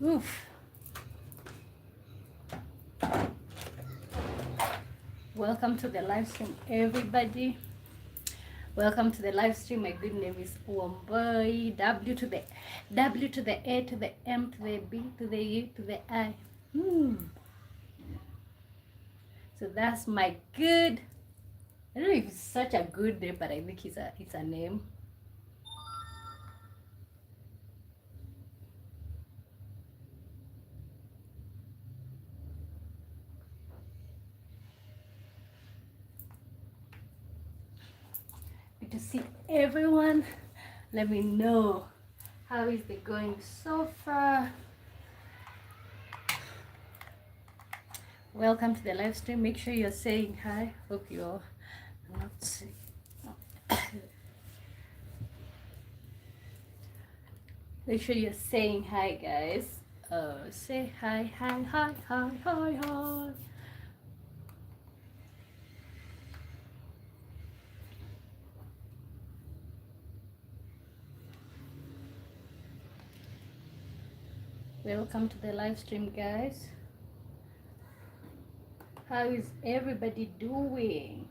Oof. Welcome to the live stream, everybody. Welcome to the live stream. My good name is Womboy. W to the A to the M to the B to the U to the I. So that's my good. I don't know if it's such a good name, but I think it's a name. Good to see everyone. Let me know how is it going so far. Welcome to the live stream. Make sure you're saying hi. Hope you're not sick. Make sure you're saying hi, guys. Say hi, hi, hi, hi, hi, hi. Welcome to the live stream, guys. How is everybody doing?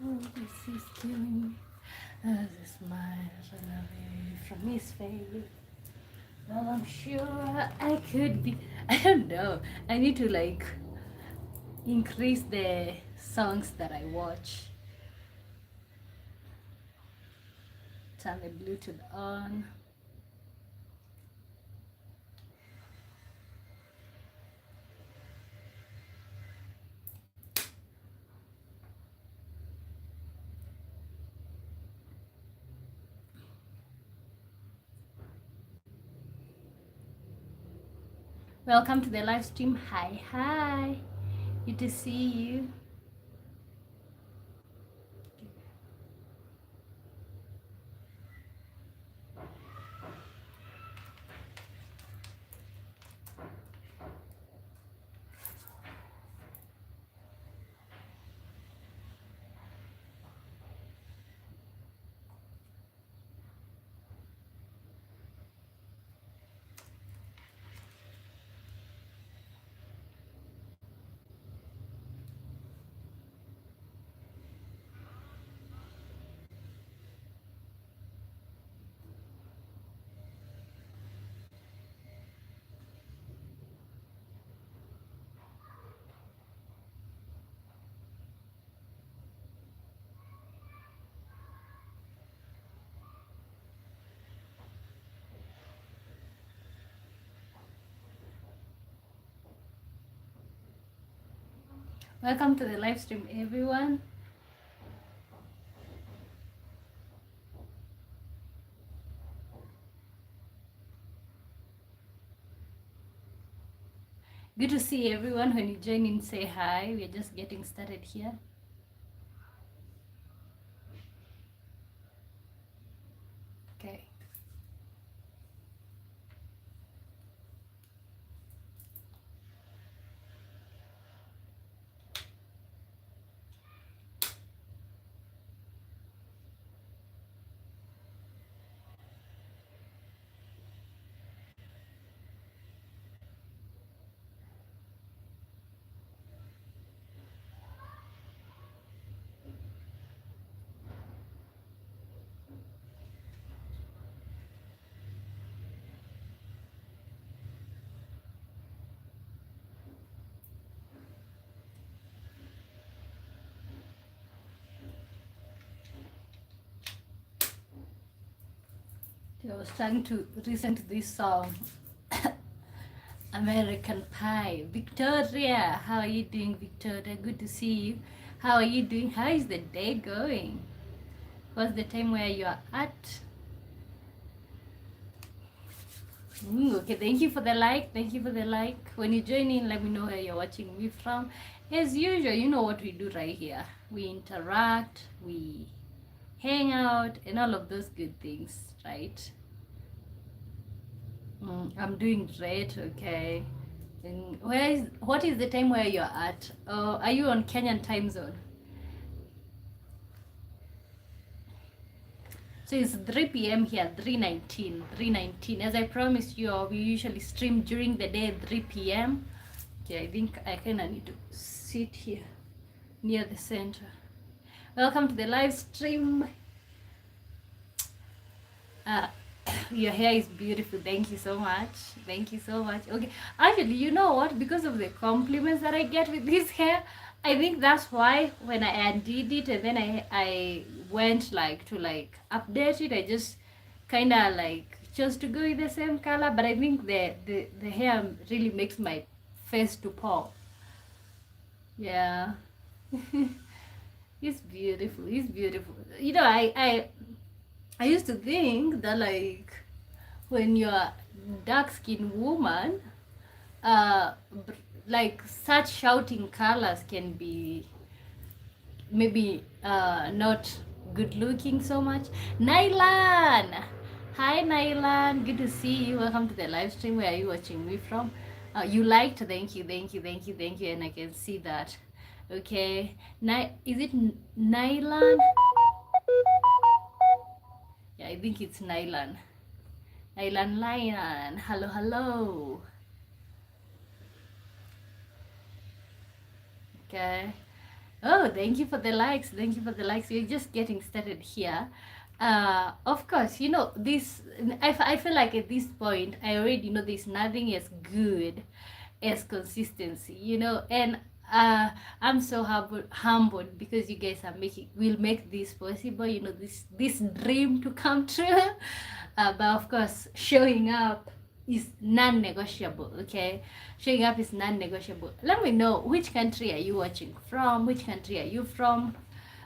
Oh, this is killing me. As a smile from his face. Well, I'm sure I could be. I don't know. I need to like increase the songs that I watch. Turn the Bluetooth on. Welcome to the live stream. Hi, hi. Good to see you. Welcome to the live stream, everyone. Good to see everyone. When you join in, say hi. We're just getting started here. Okay. I was trying to listen to this song, American Pie. Victoria, how are you doing, Victoria? Good to see you. How are you doing? How is the day going? What's the time where you are at? Okay, thank you for the like. Thank you for the like. When you join in, let me know where you're watching me from. As usual, you know what we do right here. We interact, we hang out, and all of those good things, right? I'm doing great, okay. And what is the time where you're at? Are you on Kenyan time zone? So it's 3 p.m. here, 3:19, 3:19. As I promised you, we usually stream during the day at 3 p.m. Okay, I think I kind of need to sit here near the center. Welcome to the live stream. Your hair is beautiful. Thank you so much. Thank you so much. Okay, actually, you know what? Because of the compliments that I get with this hair, I think that's why when I undid it and then I went to update it, I just kind of chose to go with the same color. But I think the hair really makes my face to pop. Yeah. It's beautiful. It's beautiful. You know, I used to think that when you're a dark-skinned woman, such shouting colors can be maybe not good looking so much. Nylan! Hi Nylan, good to see you. Welcome to the live stream. Where are you watching me from? You liked, thank you, and I can see that. Okay, is it Nylan? Yeah, I think it's Nylan. Nylan. Hello. Okay. Oh, thank you for the likes. We're just getting started here. Of course, you know, this, I feel like at this point, I already know there's nothing as good as consistency, you know, and I'm so humbled because you guys will make this possible, you know, this dream to come true. But of course, showing up is non-negotiable. Okay, showing up is non-negotiable. Let me know, which country are you watching from? Which country are you from?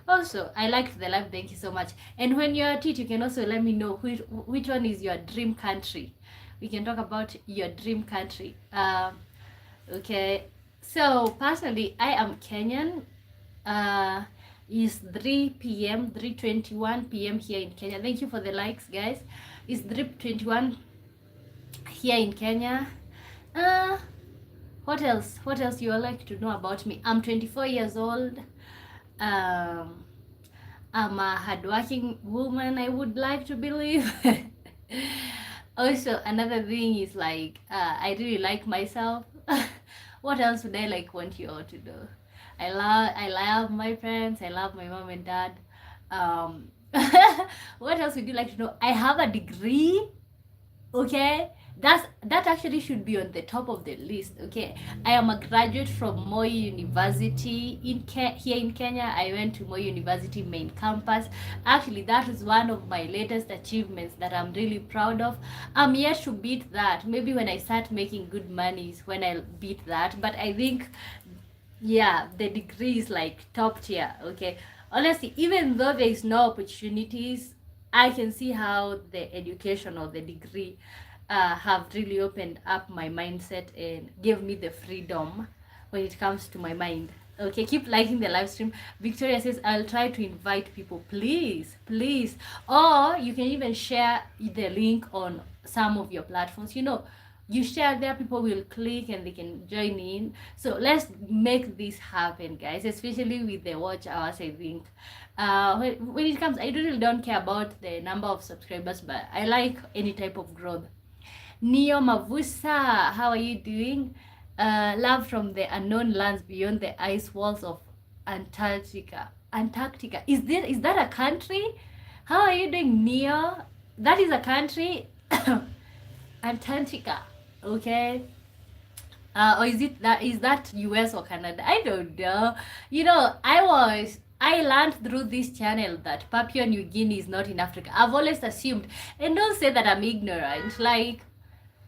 Also, I liked the live. Thank you so much. And when you're at it, you can also let me know which one is your dream country. We can talk about your dream country. Okay, so personally, I am Kenyan. It's 3 p.m., 3:21 p.m. here in Kenya. Thank you for the likes, guys. It's 3:21 here in Kenya. What else you would like to know about me? I'm 24 years old. I'm a hardworking woman, I would like to believe. Also, another thing is I really like myself. What else would I want you all to do? I love my parents. I love my mom and dad. What else would you like to know? I have a degree. Okay, that actually should be on the top of the list. Okay, I am a graduate from Moi University here in Kenya. I went to Moi University main campus. Actually, that is one of my latest achievements that I'm really proud of. I'm yet to beat that. Maybe when I start making good money is when I'll beat that. But I think, yeah, the degree is top tier. Okay, honestly, even though there is no opportunities, I can see how the education or the degree have really opened up my mindset and gave me the freedom when it comes to my mind. Okay, keep liking the live stream. Victoria says, I'll try to invite people. Please. Or you can even share the link on some of your platforms. You know, you share there, people will click and they can join in. So let's make this happen, guys, especially with the watch hours. I think when it comes, I really don't care about the number of subscribers, but I like any type of growth. Neo Mavusa, how are you doing? Love from the unknown lands beyond the ice walls of Antarctica. Is that a country? How are you doing, Neo? That is a country. Antarctica. Okay, or is that US or Canada? I don't know. You know, I learned through this channel that Papua New Guinea is not in Africa. I've always assumed, and don't say that I'm ignorant.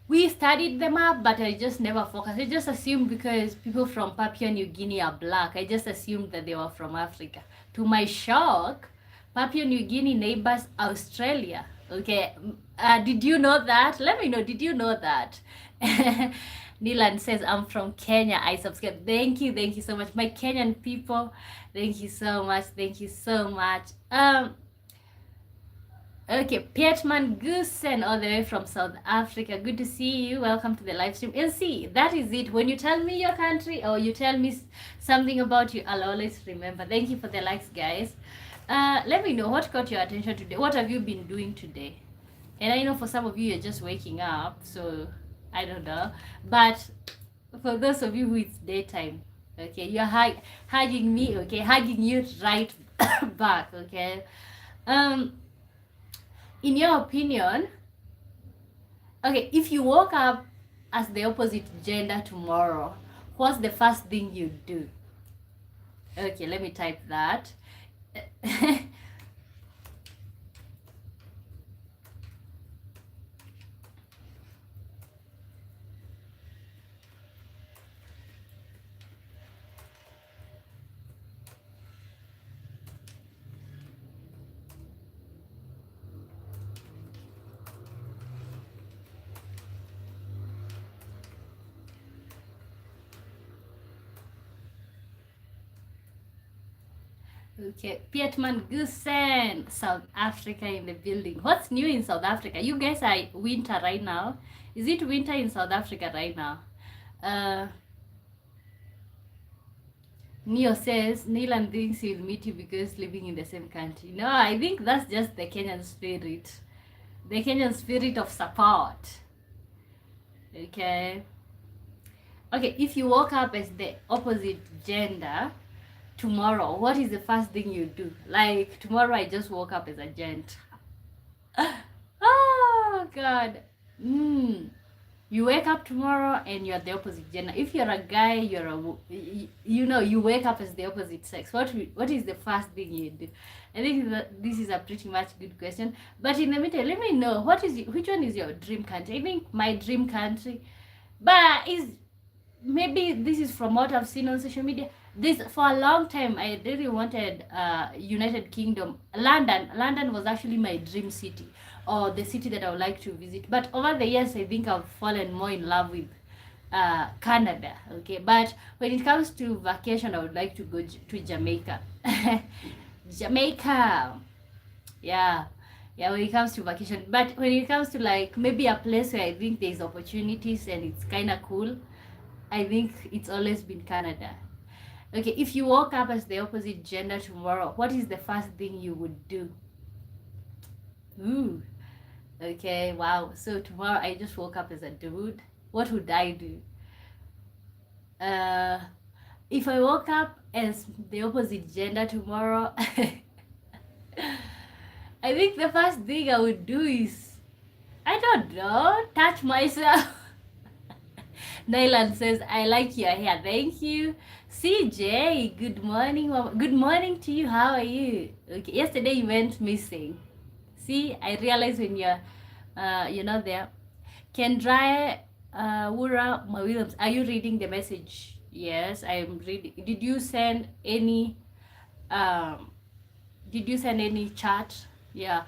We studied them up, but I just never focused. I just assumed because people from Papua New Guinea are black, I just assumed that they were from Africa. To my shock, Papua New Guinea neighbors Australia. Okay. Did you know that? Let me know. Did you know that? Nilan says, I'm from Kenya. I subscribe. Thank you. Thank you so much. My Kenyan people, thank you so much. Thank you so much. Okay, Pietman Gusen, all the way from South Africa. Good to see you. Welcome to the live stream. And see, that is it. When you tell me your country or you tell me something about you, I'll always remember. Thank you for the likes, guys. Let me know what caught your attention today. What have you been doing today? And I know for some of you, you're just waking up, so I don't know. But for those of you who it's daytime, okay, you're hugging me, okay, hugging you right back, okay. In your opinion, okay, if you woke up as the opposite gender tomorrow, what's the first thing you do? Okay, let me type that. Okay, Pietman Gusen, South Africa in the building. What's new in South Africa? You guys are winter right now. Is it winter in South Africa right now? Neo says, Nilan thinks he'll meet you because living in the same country. No, I think that's just the Kenyan spirit. The Kenyan spirit of support. Okay. Okay, if you woke up as the opposite gender tomorrow, what is the first thing you do? Like, tomorrow I just woke up as a gent. Oh, God. You wake up tomorrow and you're the opposite gender. If you're a guy, you wake up as the opposite sex. What is the first thing you do? I think that this is a pretty much good question. But in the meantime, let me know which one is your dream country. I think my dream country, but maybe this is from what I've seen on social media. This for a long time I really wanted United Kingdom. London was actually my dream city, or the city that I would like to visit. But over the years, I think I've fallen more in love with Canada. Okay, but when it comes to vacation, I would like to go to Jamaica. Jamaica, yeah. When it comes to vacation. But when it comes to like maybe a place where I think there's opportunities and it's kind of cool, I think it's always been Canada. Okay, if you woke up as the opposite gender tomorrow, what is the first thing you would do? Ooh. Okay, wow. So tomorrow I just woke up as a dude. What would I do? If I woke up as the opposite gender tomorrow, I think the first thing I would do is, I don't know, touch myself. Nylan says, I like your hair. Thank you. CJ, good morning. Good morning to you. How are you? Okay, yesterday you went missing. See, I realized when you're not there. Kendra Wura Williams, are you reading the message? Yes, I am reading. Did you send any chat? Yeah.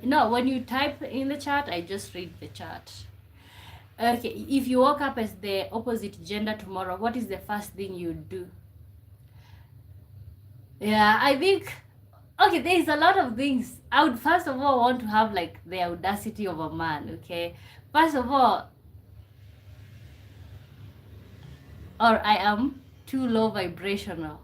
No, when you type in the chat, I just read the chat. Okay, if you woke up as the opposite gender tomorrow, what is the first thing you do? Yeah, I think, okay, there's a lot of things. I would first of all want to have like the audacity of a man, okay? First of all, or I am too low vibrational.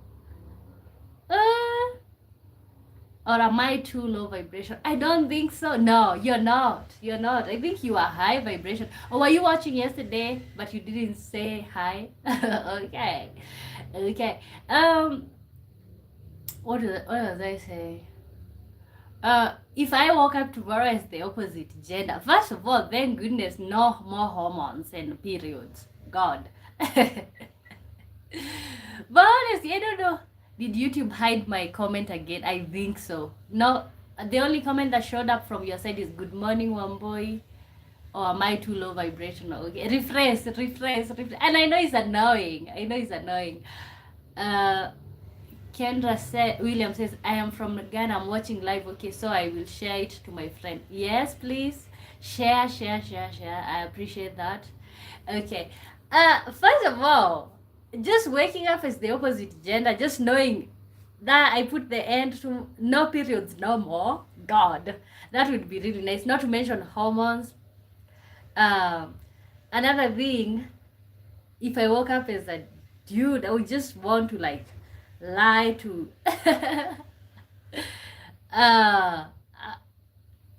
Or am I too low vibration? I don't think so. No, you're not. You're not. I think you are high vibration. Or were you watching yesterday, but you didn't say hi? Okay. Okay. What was I say? If I woke up tomorrow as the opposite gender, first of all, thank goodness, no more hormones and periods. God. But honestly, I don't know. Did YouTube hide my comment again? I think so. No, the only comment that showed up from your side is good morning, Wamboy. Or am I too low vibrational? Okay, refresh. And I know it's annoying. William says, I am from Ghana, I'm watching live. Okay, so I will share it to my friend. Yes, please. Share. I appreciate that. Okay. First of all, just waking up as the opposite gender, just knowing that I put the end to no periods no more. God, that would be really nice. Not to mention hormones. Another thing, if I woke up as a dude, I would just want to like lie to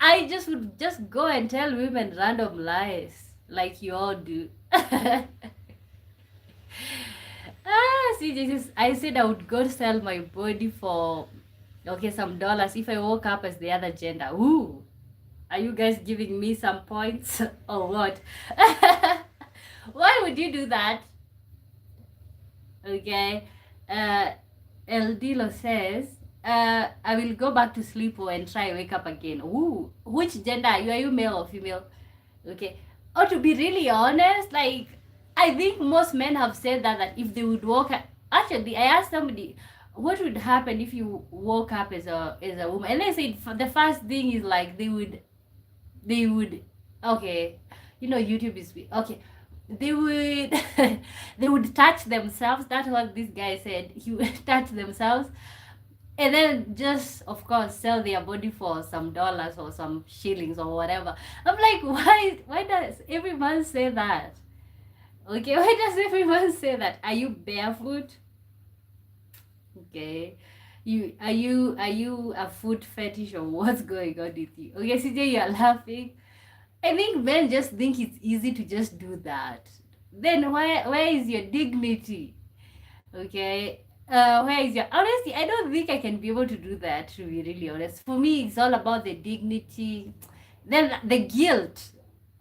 I just would just go and tell women random lies like you all do. See, Jesus, I said I would go sell my body for some dollars if I woke up as the other gender. Ooh, are you guys giving me some points or what? Why would you do that? Okay. El Dilo says, I will go back to sleep and try wake up again. Ooh, which gender are you? Are you male or female? Okay. Or to be really honest, like, I think most men have said that if they would woke up. Actually, I asked somebody, what would happen if you woke up as a woman? And they said the first thing is like they would okay, YouTube is okay. They would they would touch themselves. That's what this guy said. He would touch themselves and then just of course sell their body for some dollars or some shillings or whatever. I'm like, why does everyone say that? Okay, why does everyone say that? Are you barefoot? Okay. Are you a foot fetish or what's going on with you? Okay, CJ, you're laughing. I think men just think it's easy to just do that. Then where is your dignity? Okay. Where is your honestly? I don't think I can be able to do that, to be really honest. For me, it's all about the dignity, then the guilt.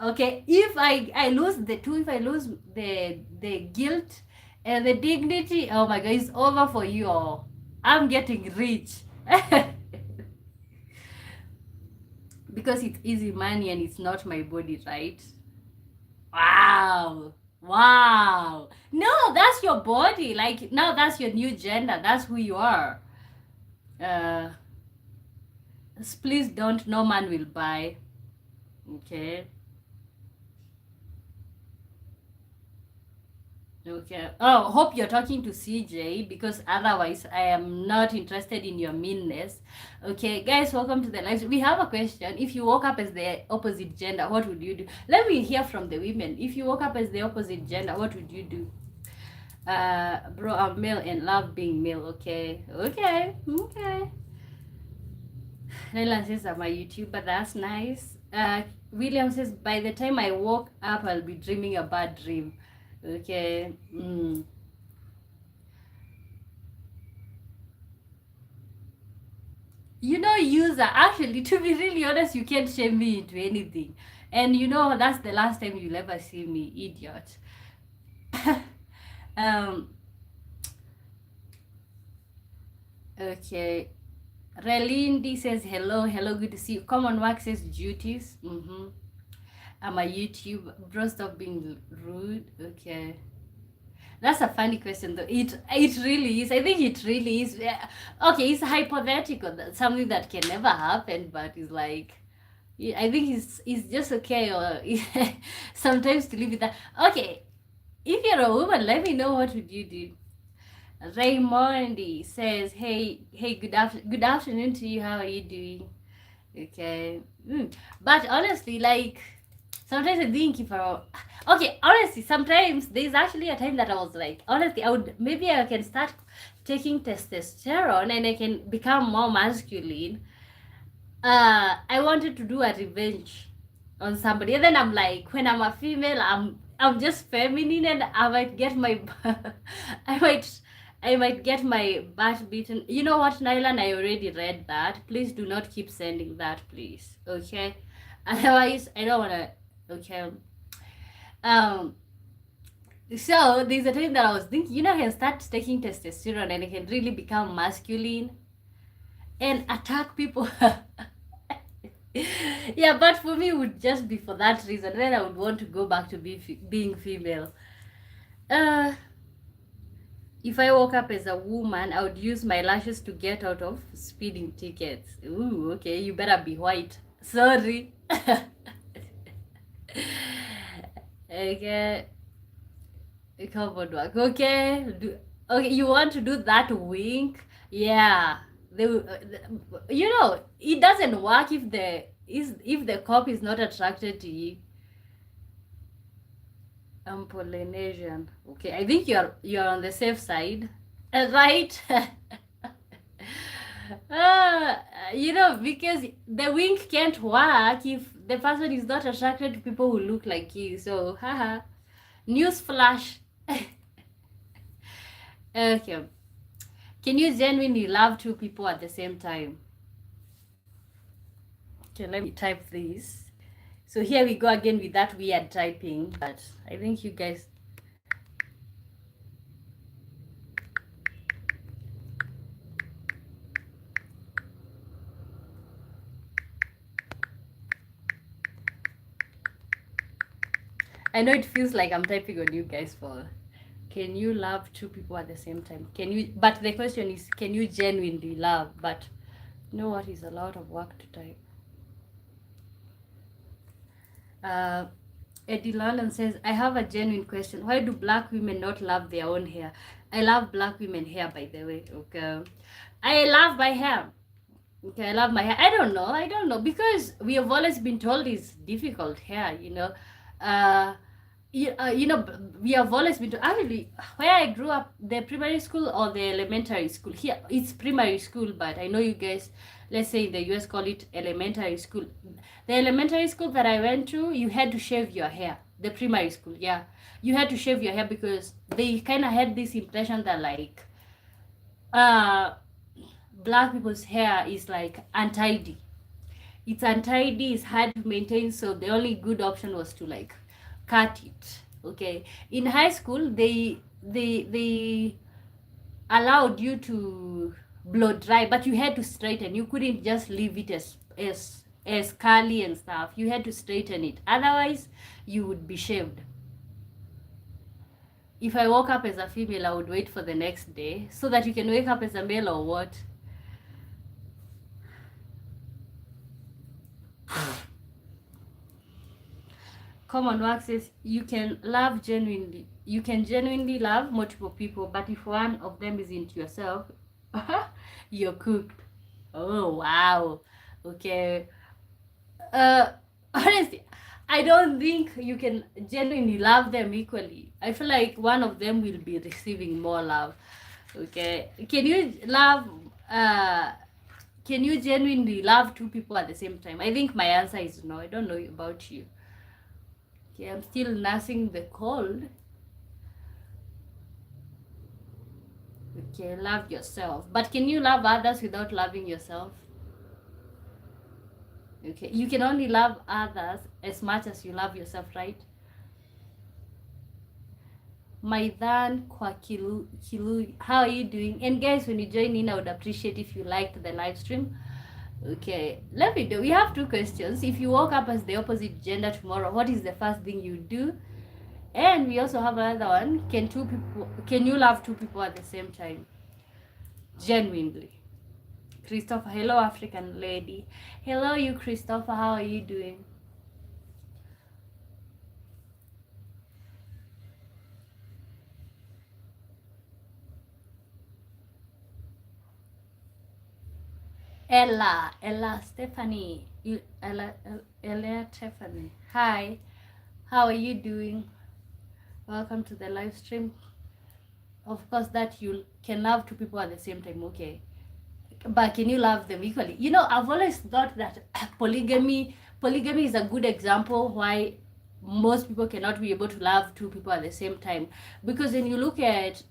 Okay, if I lose the two, if I lose the guilt and the dignity, oh my god, it's over for you all. I'm getting rich. Because it's easy money and it's not my body, right? Wow. No, that's your body. Like, now that's your new gender. That's who you are. Please don't. No man will buy. Okay. Okay. Oh, hope you're talking to CJ, because otherwise I am not interested in your meanness. Okay, guys, welcome to the live. We have a question. If you woke up as the opposite gender, what would you do? Let me hear from the women. If you woke up as the opposite gender, what would you do? Bro, I'm male and love being male. Okay. Leila says I'm a YouTuber. That's nice. William says, by the time I woke up, I'll be dreaming a bad dream. Okay. User, actually, to be really honest, you can't shame me into anything. And that's the last time you'll ever see me, idiot. Okay. Relindi says hello, good to see you. Common Work says duties. I'm a YouTube. Bro, stop being rude. Okay. That's a funny question though. It really is. I think it really is. Okay, it's hypothetical. That's something that can never happen, but it's like, I think it's just okay, or sometimes to live with that. Okay, if you're a woman, let me know, what would you do? Raymondi says, hey, good afternoon to you. How are you doing? Okay. But honestly, like, sometimes I think honestly, sometimes there's actually a time that I was like, honestly, I can start taking testosterone and I can become more masculine. I wanted to do a revenge on somebody, and then I'm like, when I'm a female, I'm just feminine, and I might get my I might get my butt beaten. You know what, Nylan? I already read that. Please do not keep sending that, please. Okay? Otherwise, I don't wanna. Okay. So there's a time that I was thinking, I can start taking testosterone and I can really become masculine and attack people. Yeah, but for me, it would just be for that reason. Then I would want to go back to being female. If I woke up as a woman, I would use my lashes to get out of speeding tickets. Ooh, okay, you better be white. Sorry. Okay. Come on, work. Okay. Okay, you want to do that wink? Yeah. You know, it doesn't work if the cop is not attracted to you. I'm Polynesian. Okay, I think you're on the safe side, right? You know, because the wink can't work if the person is not attracted to people who look like you. So, haha. News flash. Okay. Can you genuinely love two people at the same time? Okay, let me type this. So here we go again with that weird typing, but I think you guys. I know it feels like I'm typing on you guys for. Can you love two people at the same time? Can you? But the question is, can you genuinely love? But you know what is a lot of work to type. Eddie London says, I have a genuine question. Why do black women not love their own hair? I love black women hair, by the way. Okay. I love my hair. Okay, I love my hair. I don't know. Because we have always been told it's difficult hair, you know. You know, we have always been to actually where I grew up, the primary school or the elementary school. Here it's primary school, but I know you guys, let's say in the US, call it elementary school. The elementary school that I went to, you had to shave your hair. The primary school, yeah, you had to shave your hair because they kind of had this impression that like black people's hair is like untidy. It's untidy, it's hard to maintain, so the only good option was to like cut it. Okay, in high school they allowed you to blow dry, but you had to straighten. You couldn't just leave it as curly and stuff. You had to straighten it, otherwise you would be shaved. If I woke up as a female, I would wait for the next day so that you can wake up as a male, or what? Common work says you can genuinely love multiple people, but if one of them isn't yourself, you're cooked. Oh wow. Okay. Honestly, I don't think you can genuinely love them equally. I feel like one of them will be receiving more love. Okay. Can you genuinely love two people at the same time? I think my answer is no. I don't know about you. Okay, I'm still nursing the cold. Okay, love yourself. But can you love others without loving yourself? Okay, you can only love others as much as you love yourself, right? Maidan kwa Kilu, how are you doing? And guys, when you join in, I would appreciate if you liked the live stream. Okay, let me do. We have two questions. If you woke up as the opposite gender tomorrow, what is the first thing you do? And we also have another one. Can you love two people at the same time? Genuinely. Christopher, hello African lady. Hello you Christopher, how are you doing? Ella Stephanie. Ella Stephanie. Hi, how are you doing? Welcome to the live stream. Of course that you can love two people at the same time, okay? But can you love them equally? You know, I've always thought that polygamy is a good example why most people cannot be able to love two people at the same time, because when you look at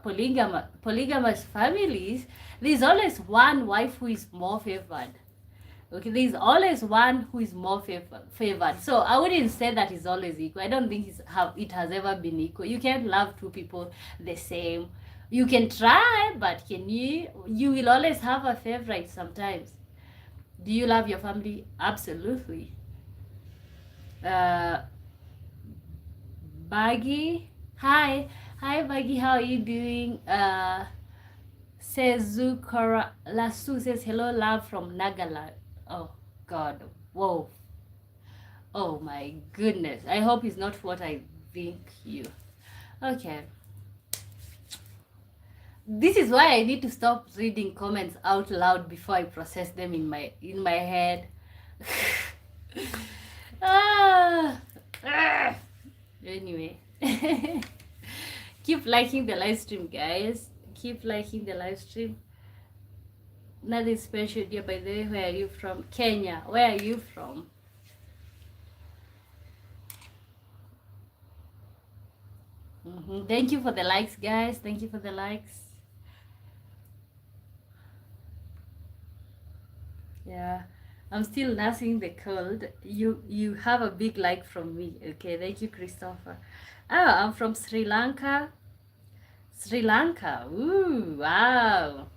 polygamous families, there's always one wife who is more favored. Okay, there's always one who is more favored. So I wouldn't say that it's always equal. I don't think it has ever been equal. You can't love two people the same. You can try, but you will always have a favorite sometimes. Do you love your family? Absolutely. Baggy, hi, Hi Maggie, how are you doing? Says Zukara Lasu says hello, love from Nagaland. Oh God, whoa, oh my goodness. I hope it's not what I think you. Okay. This is why I need to stop reading comments out loud before I process them in my head. ah, ah. Anyway. Keep liking the live stream, guys. Keep liking the live stream. Nothing special, dear. By the way, where are you from? Kenya. Where are you from? Thank you for the likes, guys. Thank you for the likes. Yeah, I'm still nursing the cold. You have a big like from me. Okay, thank you, Christopher. Oh, I'm from Sri Lanka. Sri Lanka. Ooh, wow.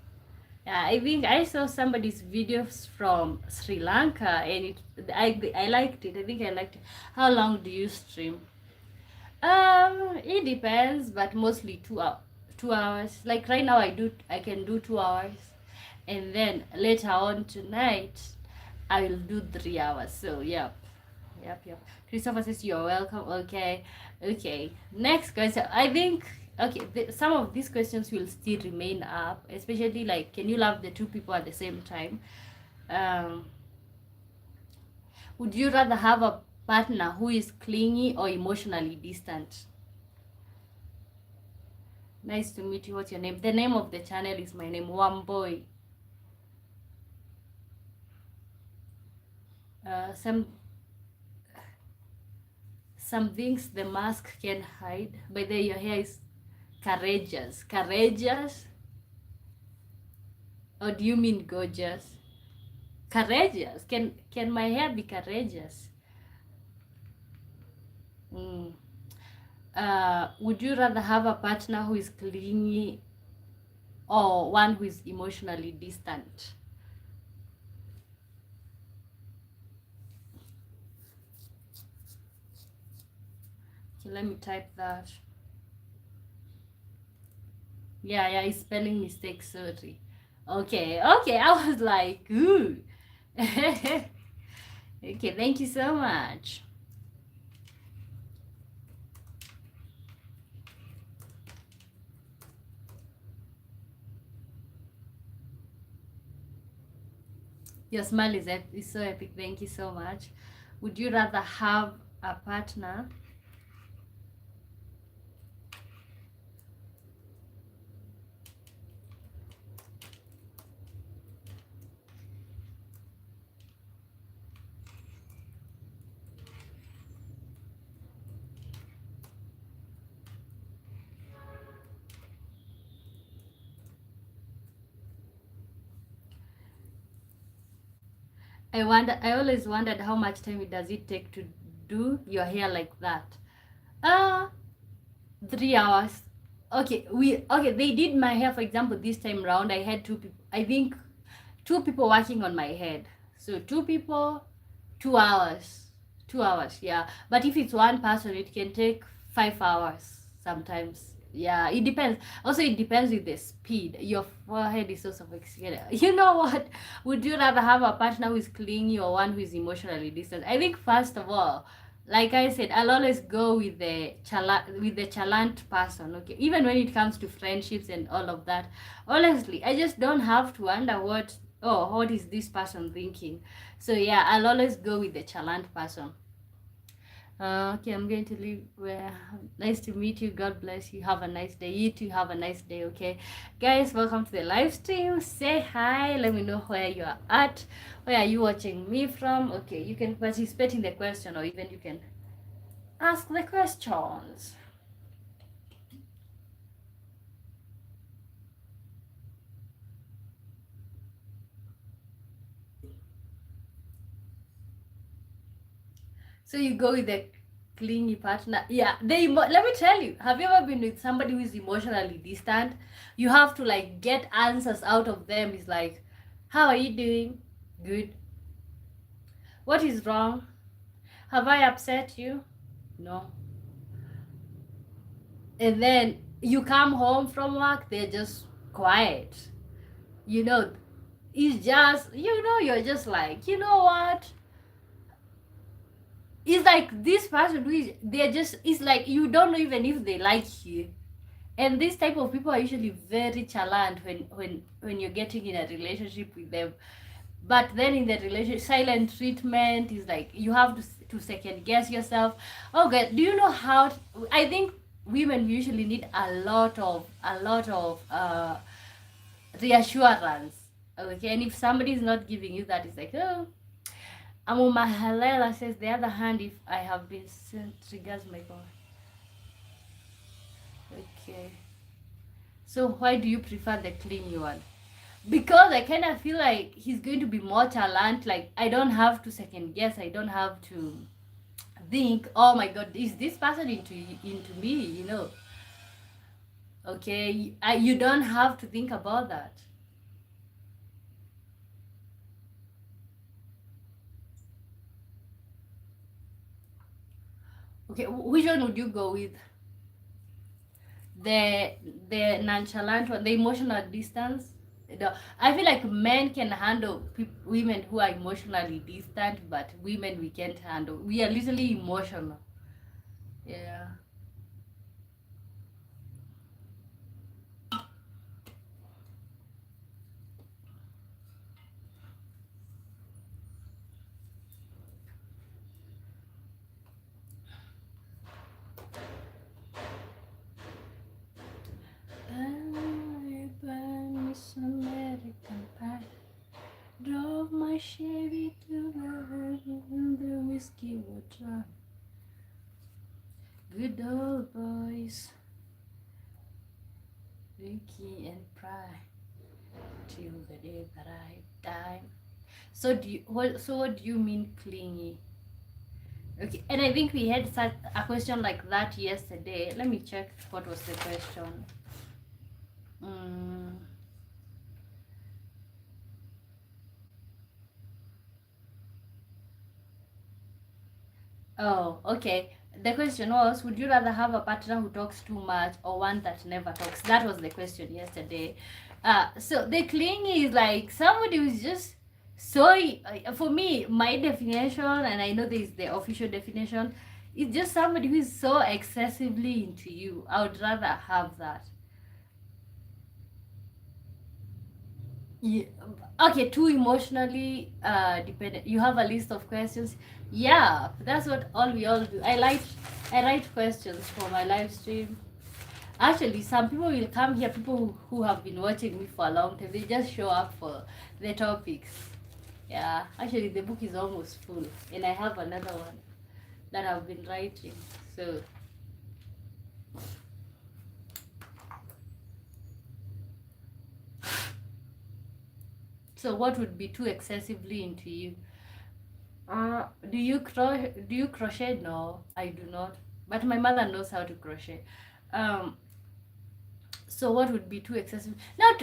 Yeah, I think I saw somebody's videos from Sri Lanka and I liked it. I think I liked it. How long do you stream? It depends, but mostly 2 hours. 2 hours. Like right now, I can do 2 hours, and then later on tonight, I will do 3 hours. So yep. Christopher says you're welcome. Okay. Next question. I think some of these questions will still remain up, especially like, can you love the two people at the same time? Um, would you rather have a partner who is clingy or emotionally distant? Nice to meet you. What's your name? The name of the channel is my name, Wamboy. Some things the mask can hide. By the way, your hair is courageous. Courageous? Or do you mean gorgeous? Courageous? Can my hair be courageous? Would you rather have a partner who is clingy or one who is emotionally distant? Okay, let me type that. Yeah, it's spelling mistake, sorry. Okay, I was like, ooh. Okay, thank you so much. Your smile is so epic. Thank you so much. Would you rather have a partner I always wondered how much time does it take to do your hair like that. 3 hours. They did my hair, for example, this time round. I had two people, I think two people working on my head. So 2 people, 2 hours. 2 hours, yeah. But if it's one person, it can take 5 hours sometimes. Yeah, it depends. Also, it depends with the speed. Your forehead is so sophisticated. You know what? Would you rather have a partner who is clingy or one who is emotionally distant? I think first of all, like I said, I'll always go with the chalant person. Okay, even when it comes to friendships and all of that. Honestly, I just don't have to wonder what is this person thinking. So yeah, I'll always go with the chalant person. Okay, I'm going to leave. Nice to meet you. God bless you. Have a nice day. You too have a nice day. Okay, guys, welcome to the live stream. Say hi. Let me know where you are at. Where are you watching me from? Okay, you can participate in the question, or even you can ask the questions. So you go with the clingy partner. Yeah, let me tell you, have you ever been with somebody who is emotionally distant? You have to like get answers out of them. It's like, how are you doing? Good. What is wrong? Have I upset you? No. And then You come home from work, they're just quiet. You know, it's just, you're just like, you know what? It's like this person who is, they're just, it's like you don't know even if they like you. And this type of people are usually very chalant when you're getting in a relationship with them. But then in the relationship, silent treatment is like you have to second guess yourself. Okay, do you know how I think women usually need a lot of reassurance. Okay, and if somebody is not giving you that, it's like, oh, Amuma Halela says, the other hand, if I have been sent triggers my God. Okay. So why do you prefer the clingy one? Because I kind of feel like he's going to be more talent. Like I don't have to second guess. I don't have to think, oh my God, is this person into me? Okay, you don't have to think about that. Okay, which one would you go with? The nonchalant one, the emotional distance. I feel like men can handle women who are emotionally distant, but women we can't handle. We are literally emotional. Yeah. I burn this American pie. Drove my Chevy to the whiskey would dry. Good old boys, Ricky and Pry, till the day that I die. So what do you mean clingy? Okay, and I think we had such a question like that yesterday. Let me check what was the question. Mm. Oh, okay. The question was, would you rather have a partner who talks too much or one that never talks? That was the question yesterday. So the clingy is like somebody who's just so, for me, my definition, and I know this is the official definition, is just somebody who is so excessively into you. I would rather have that. Yeah. Okay, too emotionally dependent. You have a list of questions. Yeah, that's what all we all do. I write questions for my live stream. Actually, some people will come here, people who have been watching me for a long time, they just show up for the topics. Yeah, actually the book is almost full, and I have another one that I've been writing. So what would be too excessively into you? Do you crochet? No, I do not. But my mother knows how to crochet. Um, so what would be too excessive? Not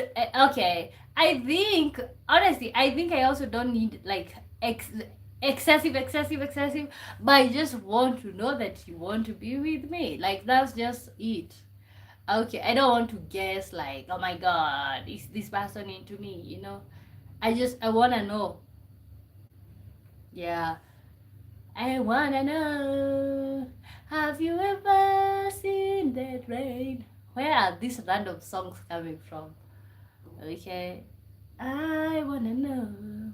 okay. I think honestly, I think I also don't need like excessive. But I just want to know that you want to be with me. Like that's just it. Okay, I don't want to guess like, oh my God, is this person into me? I wanna know. Yeah. I wanna know, have you ever seen that rain? Where are these random songs coming from? Okay. I wanna know,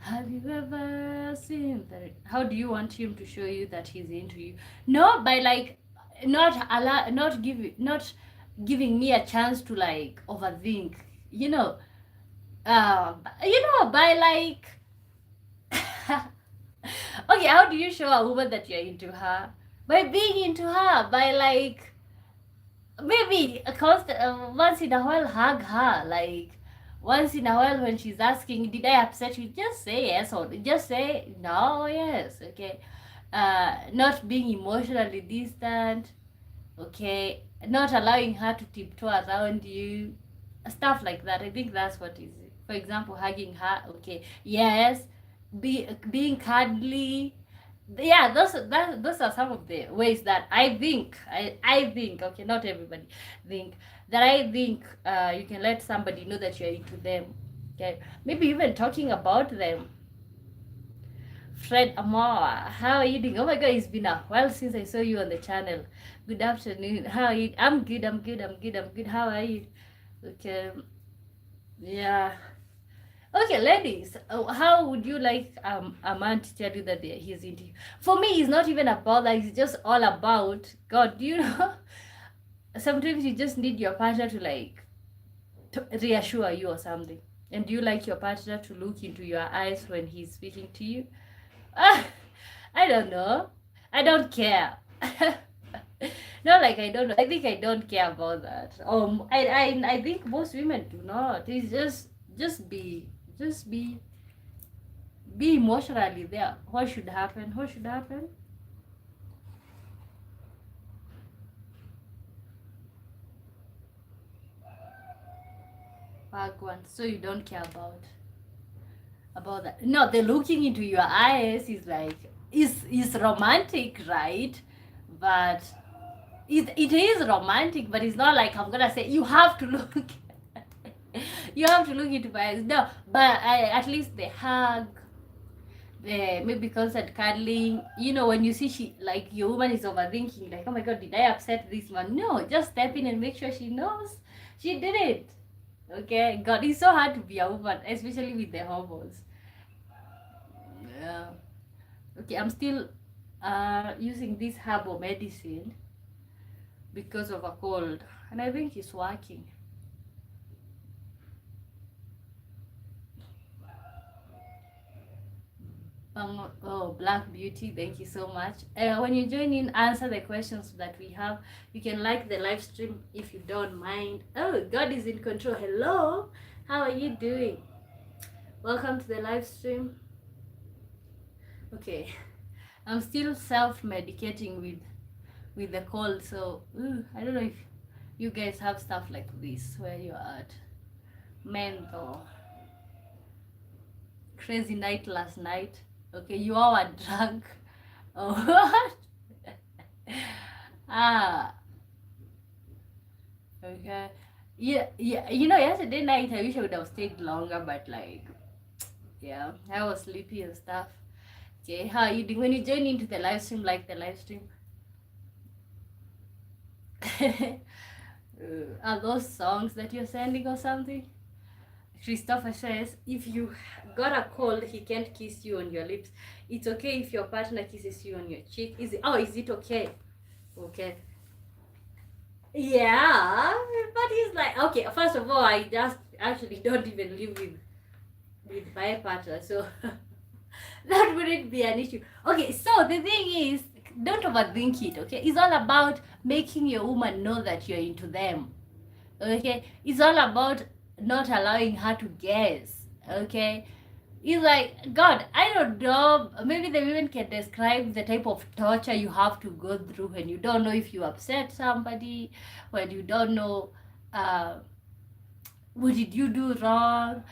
have you ever seen that? How do you want him to show you that he's into you? No, by like not giving me a chance to like overthink. You know, by like okay, how do you show a woman that you're into her? By being into her, by like maybe a constant once in a while hug her, like once in a while when she's asking, did I upset you? Just say yes or just say no, yes, okay. Not being emotionally distant, okay. Not allowing her to tiptoe around you, stuff like that. I think that's what is it. For example, hugging her, okay, yes. Being cuddly, yeah, those are some of the ways that I think, okay, not everybody think, that I think you can let somebody know that you're into them. Okay, maybe even talking about them. Fred Amar, how are you doing? Oh my god, it's been a while since I saw you on the channel. Good afternoon. How are you? I'm good, I'm good, I'm good, I'm good. How are you? Okay, yeah. Okay, ladies, how would you like a man to tell you that he's into you? For me, it's not even about that. It's just all about God. Do you know? Sometimes you just need your partner to like to reassure you or something. And do you like your partner to look into your eyes when he's speaking to you? Ah, I don't know. I don't care. Not like I don't know. I think I don't care about that. I think most women do not. It's just be emotionally there. What should happen? What should happen? Back one. So you don't care about that. No, the looking into your eyes is like is romantic, right? But it is romantic, but it's not like I'm gonna say you have to look. You have to look into my eyes. No, but at least the hug, the maybe constant cuddling. You know, when you see she like your woman is overthinking, like, oh my god, did I upset this one? No, just step in and make sure she knows she did it. Okay, God, it's so hard to be a woman, especially with the hormones. Yeah. Okay, I'm still using this herbal medicine because of a cold, and I think it's working. Oh, Black Beauty, thank you so much. When you join in, answer the questions that we have. You can like the live stream if you don't mind. Oh, God is in control. Hello, how are you doing? Welcome to the live stream. Okay, I'm still self-medicating with the cold, so I don't know if you guys have stuff like this where you're at. Menthol. Crazy night last night. Okay, you all were drunk. Oh, what? Ah, okay. Yeah, yeah. You know, yesterday night I wish I would have stayed longer, but like, yeah, I was sleepy and stuff. Okay, how are you doing? When you join into the live stream, like the live stream. Are those songs that you're sending or something? Christopher says, if you got a cold, he can't kiss you on your lips. It's okay if your partner kisses you on your cheek. Is it okay? Okay. Yeah, but he's like, okay, first of all, I just actually don't even live with my partner, so that wouldn't be an issue. Okay, so the thing is, don't overthink it, okay? It's all about making your woman know that you're into them, okay? It's all about not allowing her to guess, okay? It's like, God, I don't know, maybe the women can describe the type of torture you have to go through when you don't know if you upset somebody, when you don't know what did you do wrong.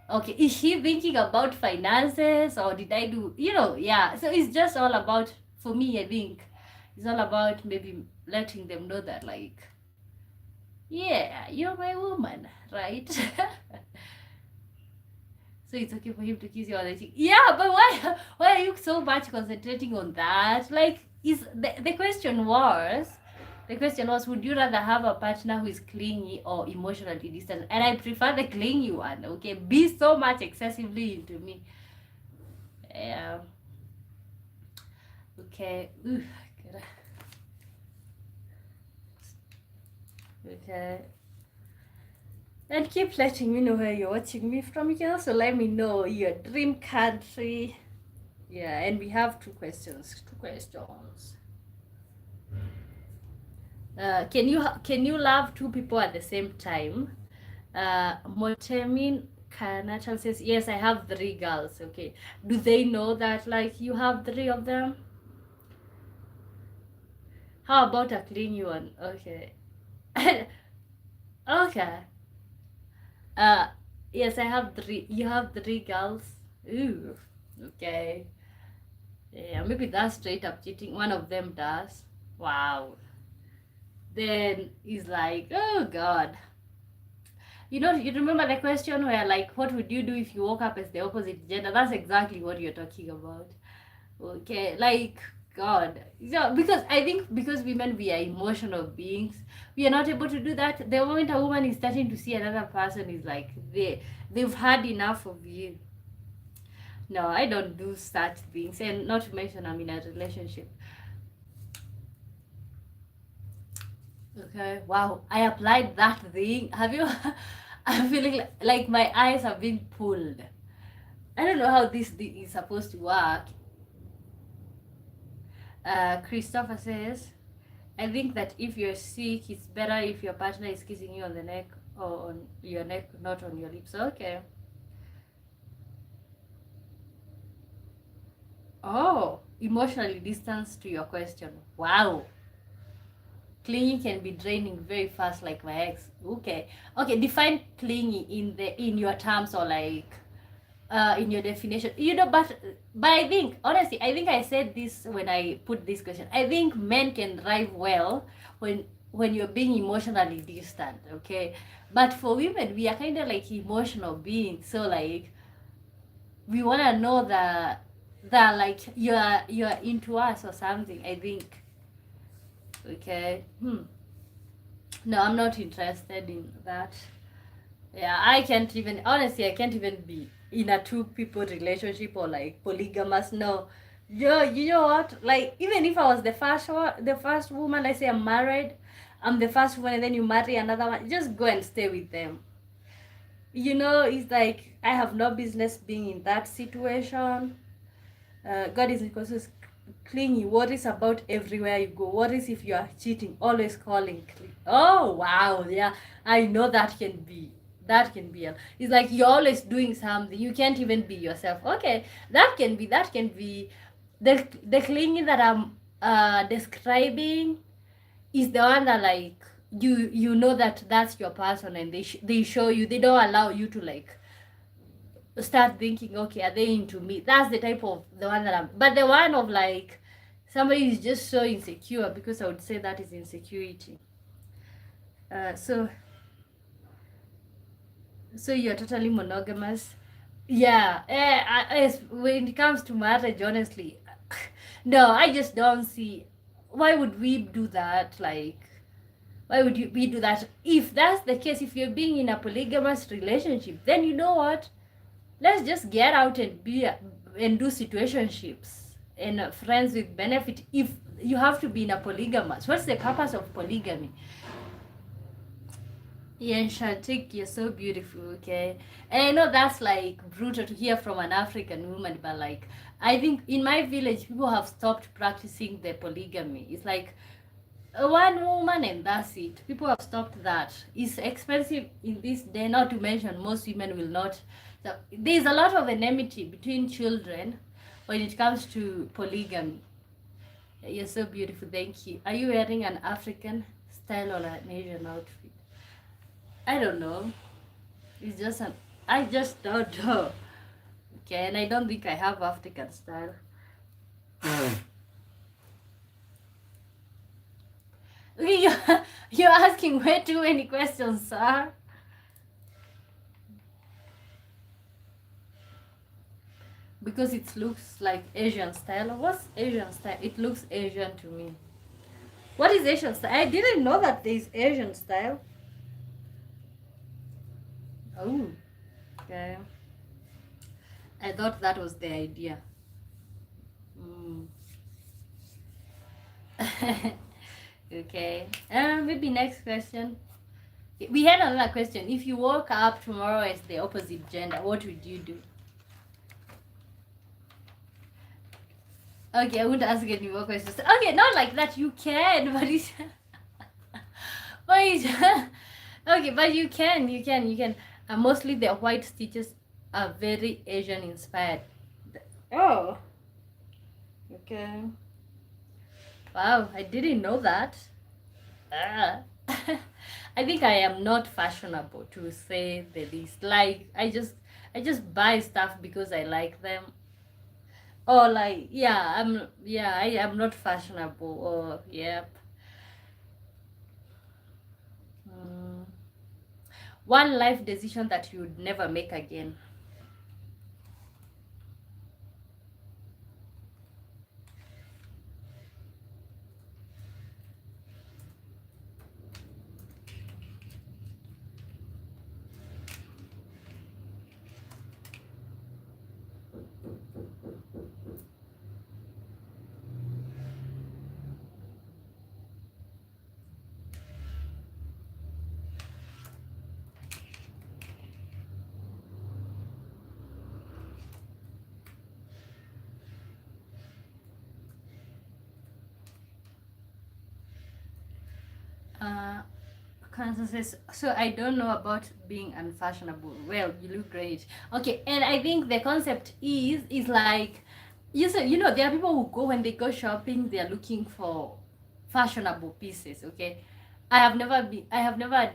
Okay, is she thinking about finances or did I do, yeah. So it's just all about, for me, I think it's all about maybe letting them know that, like, yeah, you're my woman, right? So it's okay for him to kiss you on the cheek. Yeah, but why are you so much concentrating on that? Like, is the question was, would you rather have a partner who is clingy or emotionally distant? And I prefer the clingy one, okay? Be so much excessively into me. Yeah. Okay. Ooh, okay. And keep letting me know where you're watching me from. You can also let me know your dream country. Yeah, and we have two questions. Can you love two people at the same time? Motemin Kanachal says, yes, I have three girls. Okay. Do they know that, like, you have three of them? How about a clingy one? Okay. Okay. Yes, I have three. You have three girls. Ooh. Okay. Yeah, maybe that's straight up cheating. One of them does. Wow. Then he's like, oh God. You remember the question where, like, what would you do if you woke up as the opposite gender? That's exactly what you're talking about. Okay, like, God. So, because I think because women, we are emotional beings, we are not able to do that. The moment a woman is starting to see another person, is like, they've had enough of you. No, I don't do such things. And not to mention, I'm in a relationship. Okay, wow. I applied that thing. Have you? I'm feeling like my eyes have been pulled. I don't know how this thing is supposed to work. Christopher says, I think that if you're sick, it's better if your partner is kissing you on the neck or on your neck, not on your lips. Okay. Oh, emotionally distanced to your question. Wow. Clingy can be draining very fast, like my ex. Okay. Okay, define clingy in your terms, or like in your definition. But I think, honestly, I think I said this when I put this question. I think men can drive well when you're being emotionally distant, okay? But for women, we are kind of like emotional beings, so like we want to know that like you're into us or something, I think. Okay. No, I'm not interested in that. Yeah, I can't even, honestly, I can't even be in a two people relationship or like polygamous. No. You know what? Like, even if I was the first woman, let's say I'm married, I'm the first one, and then you marry another one, just go and stay with them. It's like I have no business being in that situation. God is because clingy, worries about everywhere you go, worries if you are cheating, always calling. Oh wow, yeah, I know that can be it's like you're always doing something, you can't even be yourself. Okay, that can be the clingy that I'm describing is the one that, like, you know that that's your person, and they show you, they don't allow you to like start thinking, okay, are they into me? That's the type of the one that I'm. But the one of like somebody is just so insecure, because I would say that is insecurity. So you're totally monogamous. Yeah. When it comes to marriage, honestly, no, I just don't see why would we do that. Like, why would we do that? If that's the case, if you're being in a polygamous relationship, then you know what? Let's just get out and be and do situationships and friends with benefit. If you have to be in a polygamous, what's the purpose of polygamy? Yeah, Shantik, you're so beautiful, okay? And I know that's like brutal to hear from an African woman, but like I think in my village people have stopped practicing the polygamy. It's like one woman and that's it. People have stopped that. It's expensive in this day, not to mention most women will not. So there's a lot of enmity between children when it comes to polygamy. You're so beautiful, thank you. Are you wearing an African style or an Asian outfit? I don't know. It's just I just don't know. Okay, and I don't think I have African style. You're asking way too many questions, sir. Because it looks like Asian style. What's Asian style? It looks Asian to me. What is Asian style? I didn't know that there is Asian style. Oh, okay. I thought that was the idea. Okay. Maybe next question. We had another question. If you woke up tomorrow as the opposite gender, what would you do? Okay, I won't ask any more questions. Okay, not like that. You can, but it's but it's okay, but you can. Mostly the white stitches are very Asian inspired. Oh, okay. Wow, I didn't know that. Ah. I think I am not fashionable, to say the least. Like I just buy stuff because I like them. Or like, I am not fashionable. Or yep. Mm. One life decision that you would never make again. Uh, Kansas says, so I don't know about being unfashionable. Well, you look great. Okay, and I think the concept is like, there are people who go when they go shopping, they are looking for fashionable pieces. Okay, I have never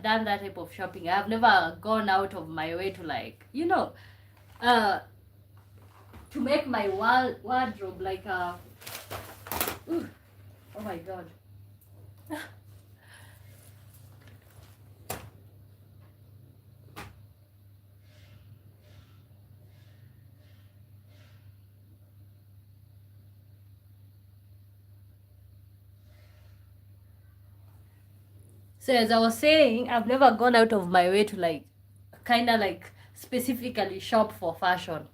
done that type of shopping. I have never gone out of my way to like, uh, to make my wardrobe like ooh, oh my god. So as I was saying, I've never gone out of my way to like kind of like specifically shop for fashion.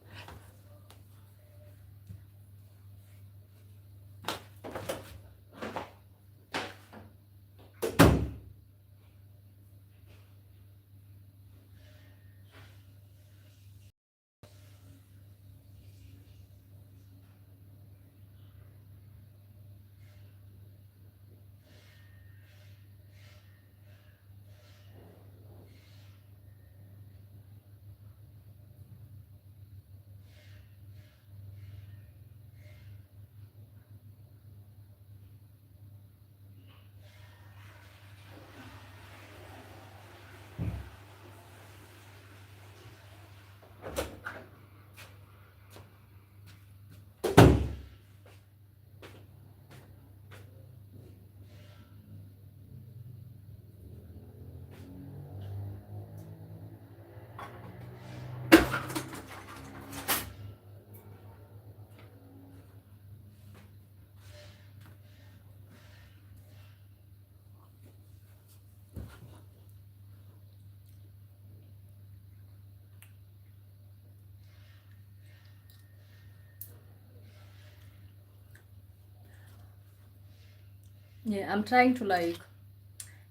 Yeah, I'm trying to like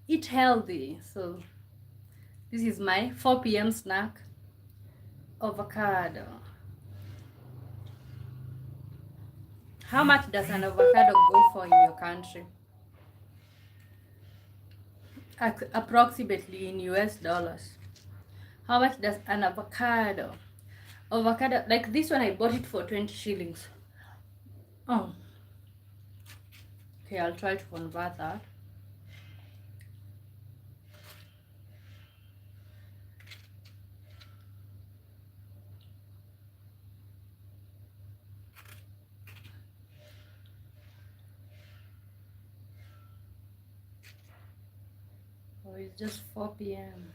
eat healthy. So this is my 4 p.m. snack. Avocado. How much does an avocado go for in your country? Approximately in US dollars. How much does an avocado like this one? I bought it for 20 shillings. Oh, okay, I'll try to convert that. Oh, it's just 4 p.m.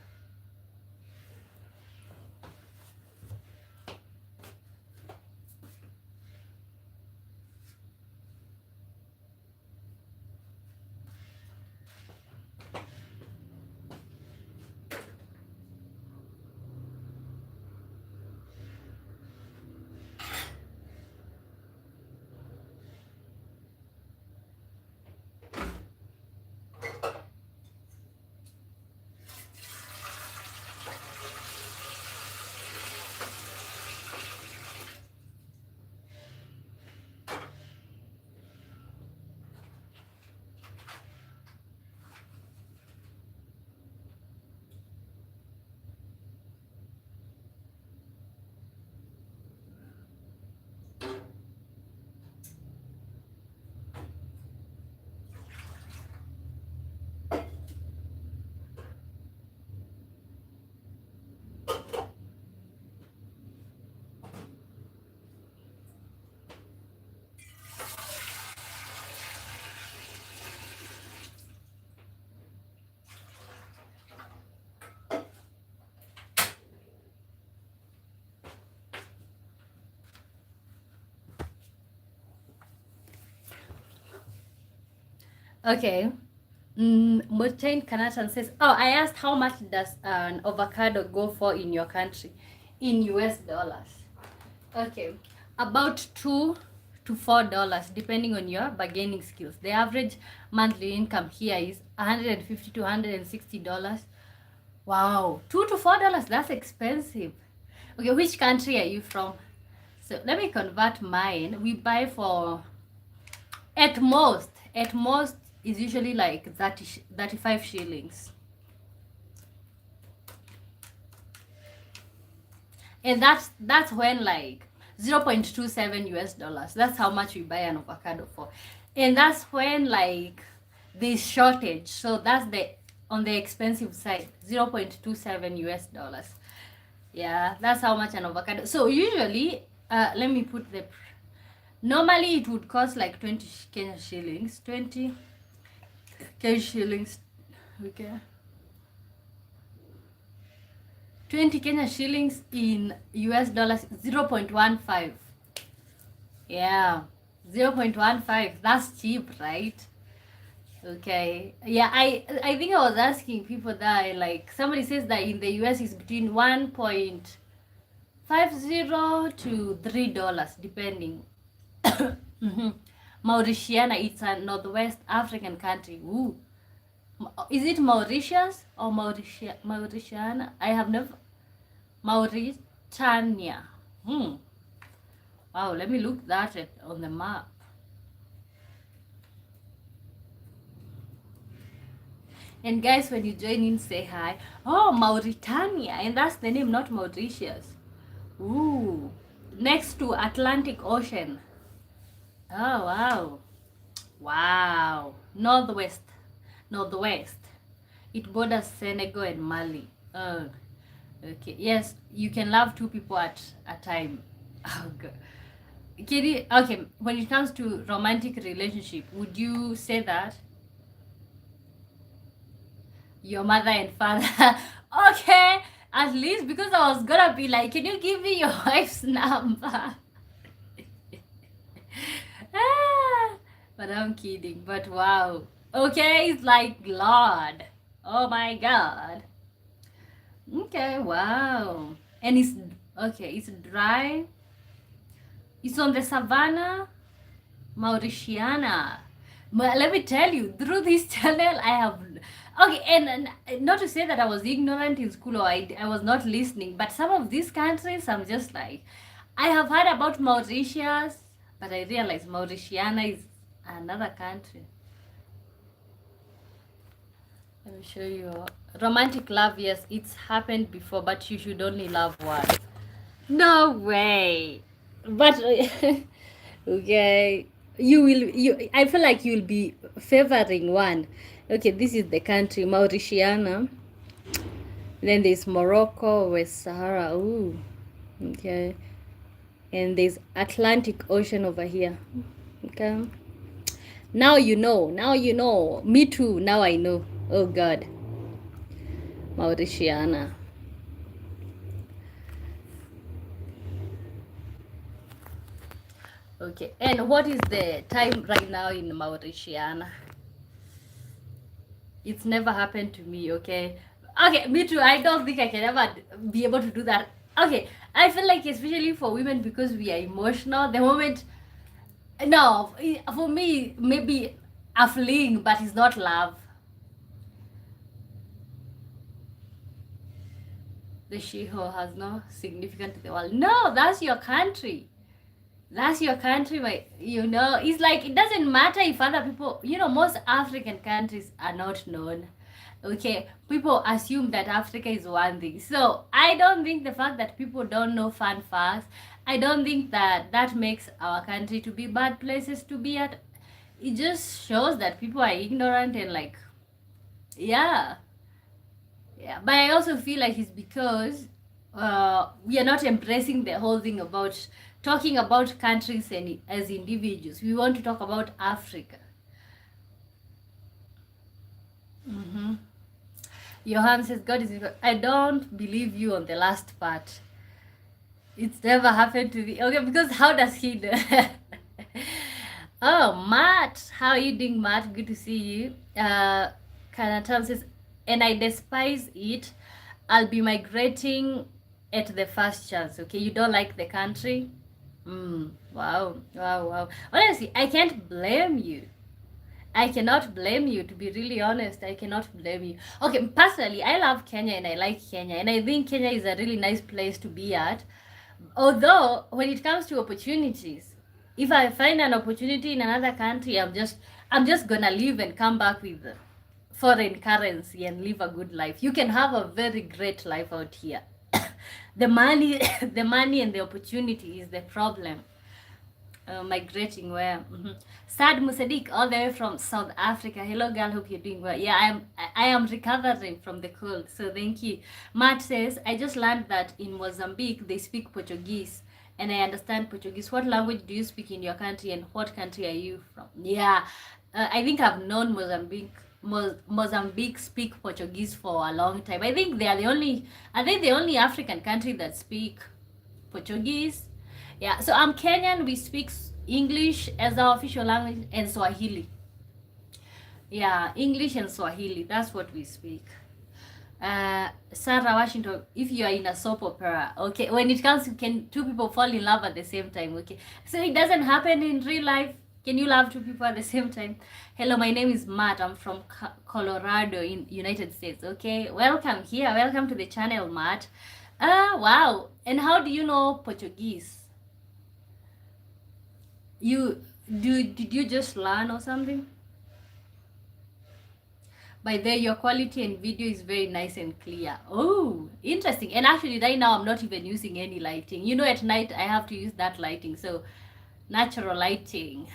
Okay. Motain Kanatan says, oh, I asked how much does an avocado go for in your country in US dollars. Okay, about $2 to $4 depending on your bargaining skills. The average monthly income here is $150 to $160. Wow, $2 to $4, that's expensive. Okay, which country are you from? So let me convert mine. We buy for at most is usually like 35 shillings. And that's when like 0.27 US dollars. That's how much we buy an avocado for. And that's when like there's shortage. So that's the on the expensive side, 0.27 US dollars. Yeah, that's how much an avocado. So usually, let me put the normally it would cost like 20 Kenya shillings. 20 Kenya shillings. Okay. 20 Kenya shillings in US dollars, 0.15. Yeah, 0.15. That's cheap, right? Okay. Yeah, I think I was asking people that like somebody says that in the US is between 1.50 to $3 depending. Mauritiana, it's a Northwest African country. Ooh. Is it Mauritius or Mauritiana? I have never. Mauritania. Wow, let me look that on the map. And guys, when you join in, say hi. Oh, Mauritania. And that's the name, not Mauritius. Ooh. Next to Atlantic Ocean. Oh, wow. Wow. Northwest. It borders Senegal and Mali. Oh, okay. Yes, you can love two people at a time. Oh, God. Okay, when it comes to romantic relationship, would you say that? Your mother and father. Okay, at least because I was gonna be like, can you give me your wife's number? But I'm kidding. But wow. Okay, it's like Lord. Oh my God. Okay, wow. And it's okay, it's dry. It's on the savannah, Mauritiana. But let me tell you, through this channel, I have okay, and not to say that I was ignorant in school or I was not listening, but some of these countries, I'm just like, I have heard about Mauritius, but I realized Mauritiana is another country. Let me show you. Romantic love, yes, it's happened before, but you should only love one. No way. But okay, I feel like you'll be favoring one. Okay, this is the country, Mauritiana. Then there's Morocco, West Sahara. Ooh, okay. And there's Atlantic Ocean over here. Okay. Now you know. Me too. Now I know. Oh God. Mauritiana. Okay. And what is the time right now in Mauritiana? It's never happened to me, okay? Okay, me too. I don't think I can ever be able to do that. Okay, I feel like especially for women because we are emotional, the moment... No, for me, maybe a fling, but it's not love. The she-ho has no significance to the world. No, that's your country. That's your country, it's like it doesn't matter if other people, most African countries are not known. Okay, people assume that Africa is one thing. So I don't think the fact that people don't know fun facts, I don't think that makes our country to be bad places to be at. It just shows that people are ignorant and like, yeah. But I also feel like it's because we are not embracing the whole thing about talking about countries and as individuals. We want to talk about Africa. Johan says, God is... I don't believe you on the last part. It's never happened to me. Okay, because how does he know? Oh, Matt, how are you doing, Matt? Good to see you. Kanatam says, and I despise it. I'll be migrating at the first chance. Okay, you don't like the country? Wow, wow, wow. Honestly, I can't blame you. I cannot blame you, to be really honest. I cannot blame you. Okay, personally, I love Kenya and I like Kenya, and I think Kenya is a really nice place to be at. Although, when it comes to opportunities, if I find an opportunity in another country, I'm just gonna leave and come back with foreign currency and live a good life. You can have a very great life out here. The money, the money and the opportunity is the problem. Migrating where Sad Musadik all the way from South Africa. Hello girl, hope you're doing well. Yeah, I am recovering from the cold, so thank you. Matt says, I just learned that in Mozambique they speak Portuguese and I understand Portuguese. What language do you speak in your country and what country are you from? Yeah, I think I've known Mozambique speak Portuguese for a long time. I think the only African country that speak Portuguese. Yeah, so I'm Kenyan. We speak English as our official language and Swahili. Yeah, English and Swahili. That's what we speak. Sarah Washington, if you are in a soap opera, okay, when it comes to can two people fall in love at the same time, okay, so it doesn't happen in real life. Can you love two people at the same time? Hello, my name is Matt. I'm from Colorado in United States. Okay, welcome here. Welcome to the channel, Matt. Wow. And how do you know Portuguese? Did you just learn or something? By there, your quality and video is very nice and clear. Oh, interesting. And actually right now I'm not even using any lighting. You know, at night I have to use that lighting, so natural lighting.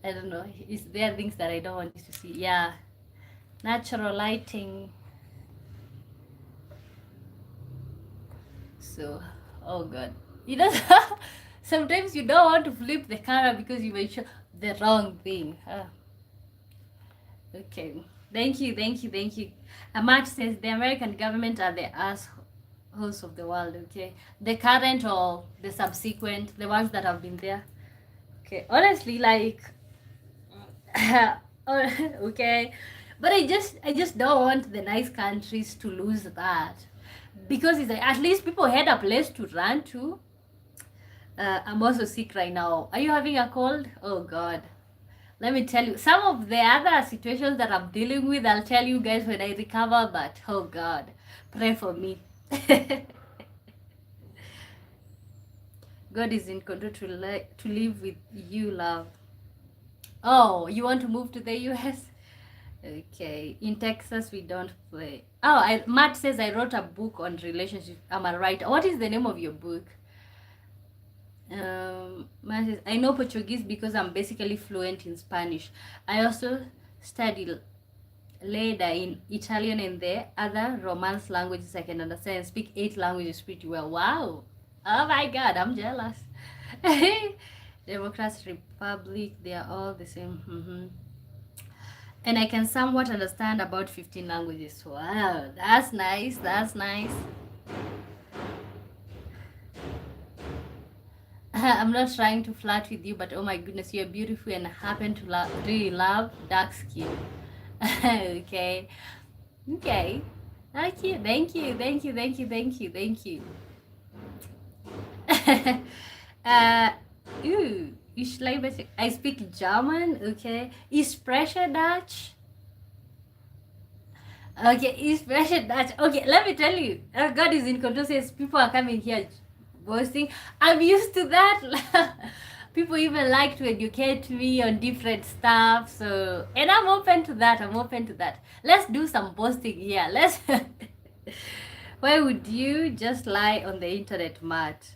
I don't know, is there things that I don't want you to see? Yeah, natural lighting. So, oh god, you know, sometimes you don't want to flip the camera because you may show the wrong thing. Okay, thank you. Amat says the American government are the assholes of the world. Okay, the current or the subsequent, the ones that have been there. Okay, honestly, like, okay, but I just don't want the nice countries to lose that, because it's like, at least people had a place to run to. I'm also sick right now. Are you having a cold? Oh god. Let me tell you, some of the other situations that I'm dealing with, I'll tell you guys when I recover, but oh god, pray for me. God is in control to live with you, love. Oh, you want to move to the US? Okay, in Texas we don't play. Oh, Matt says I wrote a book on relationship. Am I right? What is the name of your book? Matt says, I know Portuguese because I'm basically fluent in Spanish. I also studied later in Italian and the other Romance languages I can understand and speak 8 languages pretty well. Wow. Oh my god, I'm jealous. Democrats, Republic, they are all the same. And I can somewhat understand about 15 languages. Wow, that's nice. I'm not trying to flirt with you, but oh my goodness, you're beautiful and happen to really love dark skin. Okay. Thank you. I speak German. Okay. Is pressure Dutch? Okay, is pressure Dutch? Okay, let me tell you. God is in control. Says people are coming here boasting. I'm used to that. People even like to educate me on different stuff. So, and I'm open to that. Let's do some boasting here. Let's. Why would you just lie on the internet, Matt?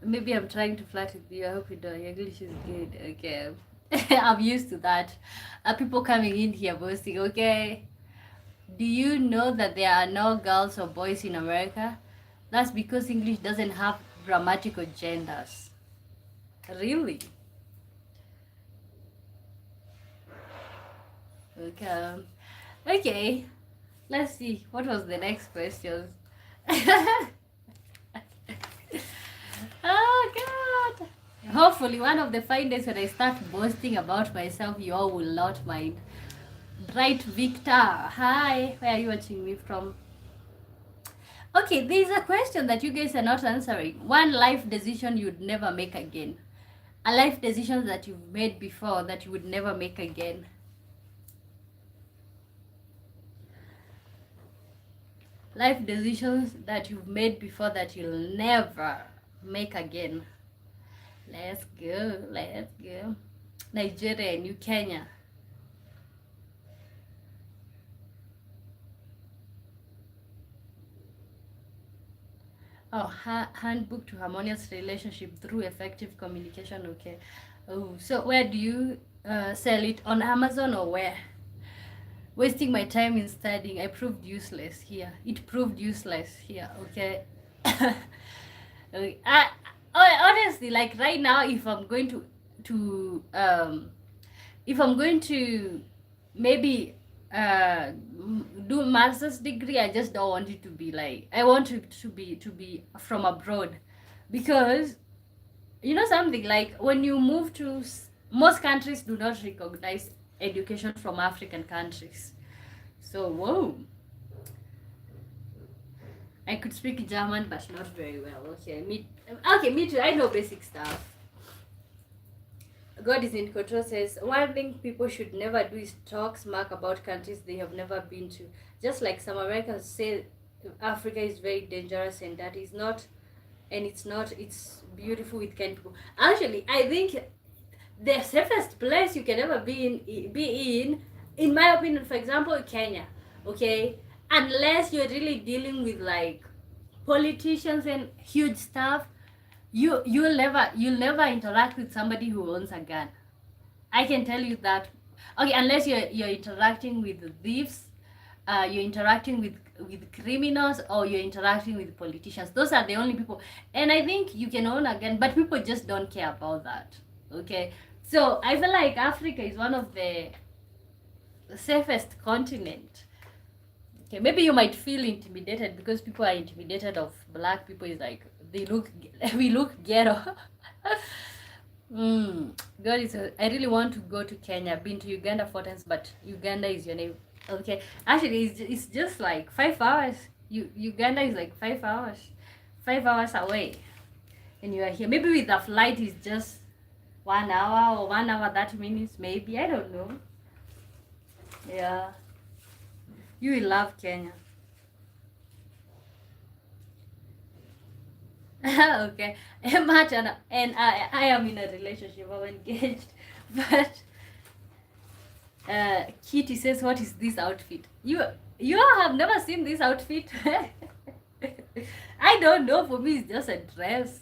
Maybe I'm trying to flirt with you. I hope you know your English is good. Okay. I'm used to that. People coming in here boasting, okay? Do you know that there are no girls or boys in America? That's because English doesn't have grammatical genders. Really? Okay. Okay. Let's see. What was the next question? Oh God. Hopefully one of the fine days when I start boasting about myself, you all will not mind. Bright Victor. Hi. Where are you watching me from? Okay, there's a question that you guys are not answering. One life decision you'd never make again. A life decision that you've made before that you would never make again. Life decisions that you've made before that you'll never make again. Let's go. Let's go. Nigeria, New Kenya. Oh, handbook to harmonious relationship through effective communication. Okay. Oh, so where do you sell it? On Amazon or where? Wasting my time in studying. I proved useless here. It proved useless here. Okay. Okay. Honestly, like right now, if I'm going to maybe do master's degree, I just don't want it to be like, I want it to be from abroad, because you know something, like when you move to most countries do not recognize education from African countries. So whoa, I could speak German but not very well. Okay, me too. I know basic stuff. God is in control says one thing people should never do is talk smack about countries they have never been to. Just like some Americans say Africa is very dangerous, and that is not, and it's not. It's beautiful with kind people. Actually, I think the safest place you can ever be in my opinion, for example, Kenya. Okay, unless you're really dealing with like politicians and huge stuff, you'll never interact with somebody who owns a gun. I can tell you that. Okay, unless you're interacting with thieves, you're interacting with criminals, or you're interacting with politicians. Those are the only people. And I think you can own a gun, but people just don't care about that. Okay, so I feel like Africa is one of the safest continent. Okay, maybe you might feel intimidated because people are intimidated of black people. Is like we look ghetto. God is I really want to go to Kenya. I've been to Uganda 4 times, but Uganda is your name. Okay, actually it's just like 5 hours. Uganda is like 5 hours, 5 hours away, and you are here. Maybe with the flight is just 1 hour or 1 hour 30 minutes, maybe, I don't know. Yeah, you will love Kenya. Okay, Matt and I am in a relationship. I'm engaged, but Kitty says, "What is this outfit? You have never seen this outfit?" I don't know. For me, it's just a dress.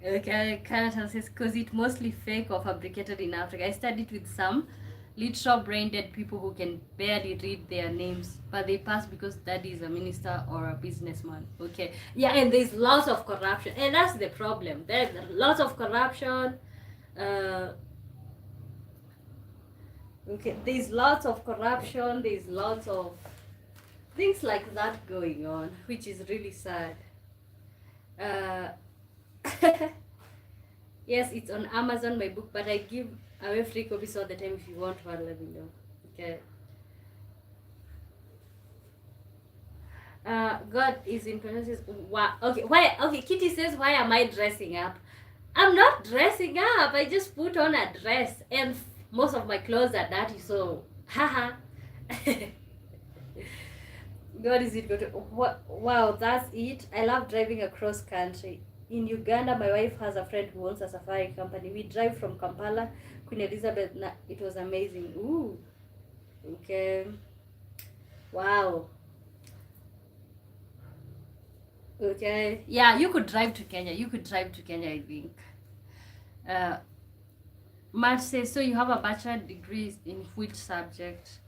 Okay, Canada says, "Cause it mostly fake or fabricated in Africa. I studied with some literal brain dead people who can barely read their names, but they pass because daddy is a minister or a businessman." Okay, yeah, and there's lots of corruption, and that's the problem. There's lots of corruption. Okay, there's lots of corruption. There's lots of things like that going on, which is really sad. Yes, it's on Amazon, my book, but I give away free copies all the time. If you want one, let me know. Okay. God is in control. Wow. Okay. Why? Okay. Kitty says, "Why am I dressing up?" I'm not dressing up. I just put on a dress, and most of my clothes are dirty. So, haha. God is in control. Wow, that's it. I love driving across country. In Uganda, my wife has a friend who owns a safari company. We drive from Kampala, Queen Elizabeth. It was amazing. Ooh. Okay. Wow. Okay. Yeah, you could drive to Kenya. I think. Matt says, "So you have a bachelor degree in which subject?"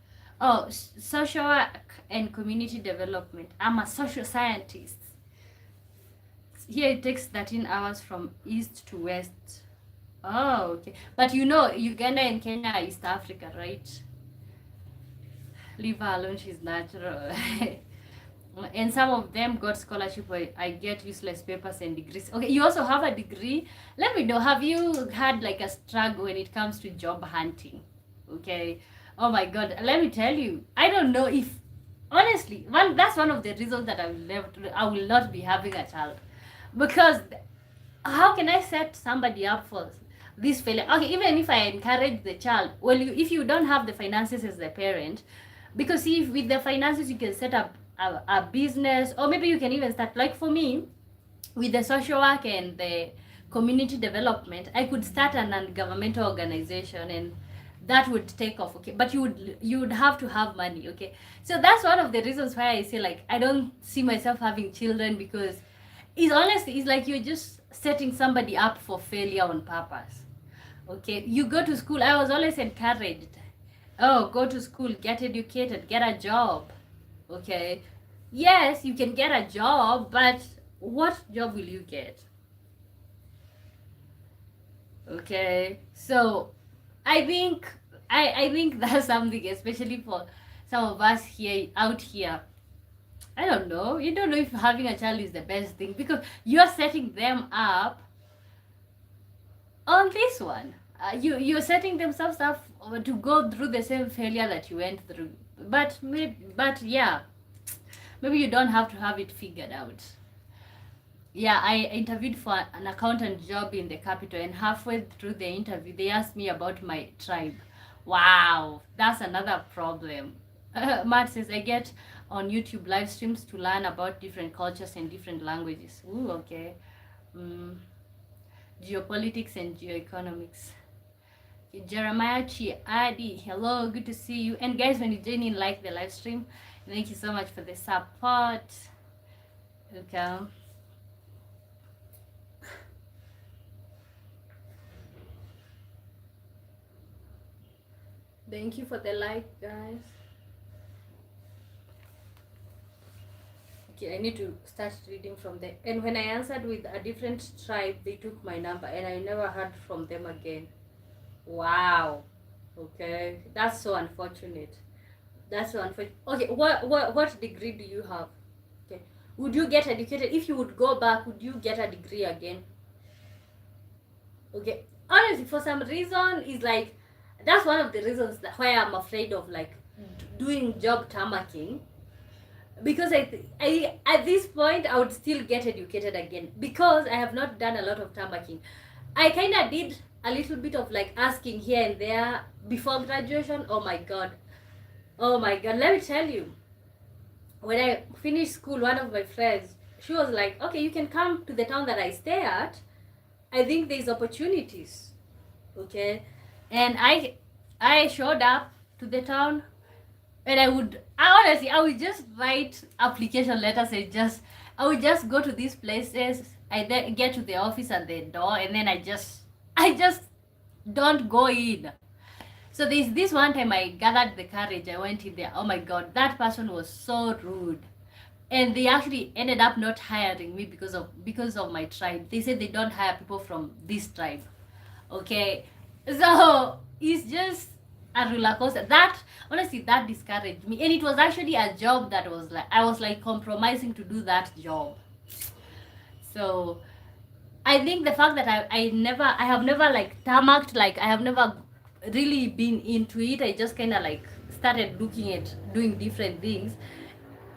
Oh, social work and community development. I'm a social scientist. Here it takes 13 hours from east to west. Oh, okay. But you know, Uganda and Kenya are East Africa, right? Leave her alone, she's natural. And some of them got scholarship where I get useless papers and degrees. Okay, you also have a degree. Let me know, have you had like a struggle when it comes to job hunting? Okay. Oh my god, let me tell you, I don't know if honestly, that's one of the reasons that I will not be having a child. Because how can I set somebody up for this failure? Okay, even if I encourage the child, well, if you don't have the finances as the parent, because if with the finances you can set up a business, or maybe you can even start, like for me, with the social work and the community development, I could start an non-governmental organization, and that would take off. Okay, but you would have to have money. Okay, so that's one of the reasons why I say, like, I don't see myself having children, because it's honestly, it's like you're just setting somebody up for failure on purpose. Okay, you go to school. I was always encouraged, oh, go to school, get educated, get a job. Okay, yes, you can get a job, but what job will you get? Okay, so I think that's something, especially for some of us here out here. I don't know. You don't know if having a child is the best thing, because you're setting them up on this one. You're setting themselves up to go through the same failure that you went through. But yeah, maybe you don't have to have it figured out. Yeah, I interviewed for an accountant job in the capital, and halfway through the interview, they asked me about my tribe. Wow, that's another problem. Matt says, I get on YouTube live streams to learn about different cultures and different languages. Ooh, okay. Mm, geopolitics and geoeconomics. Jeremiah Chiadi, hello, good to see you. And guys, when you join in, like the live stream. Thank you so much for the support. Okay. Thank you for the like, guys. Okay, I need to start reading from there. And when I answered with a different tribe, they took my number, and I never heard from them again. Wow. Okay, that's so unfortunate. That's so unfortunate. Okay, what degree do you have? Okay, would you get educated if you would go back? Would you get a degree again? Okay, honestly, for some reason, it's like that's one of the reasons why I'm afraid of like doing job tarmacking, because I at this point I would still get educated again, because I have not done a lot of tarmacking. I kind of did a little bit of like asking here and there before graduation. Oh my god, let me tell you, when I finished school, one of my friends, she was like, okay, you can come to the town that I stay at, I think there's opportunities. Okay, and I showed up to the town, and I would just write application letters, and I would just go to these places. I then get to the office at the door, and then I just don't go in. So there's this one time I gathered the courage, I went in there. Oh my god, that person was so rude. And they actually ended up not hiring me because of my tribe. They said they don't hire people from this tribe. Okay, so it's just a roller coaster. That honestly, that discouraged me, and it was actually a job that was like I was like compromising to do that job. So I think the fact that I have never like tarmacked, like I have never really been into it. I just kind of like started looking at doing different things.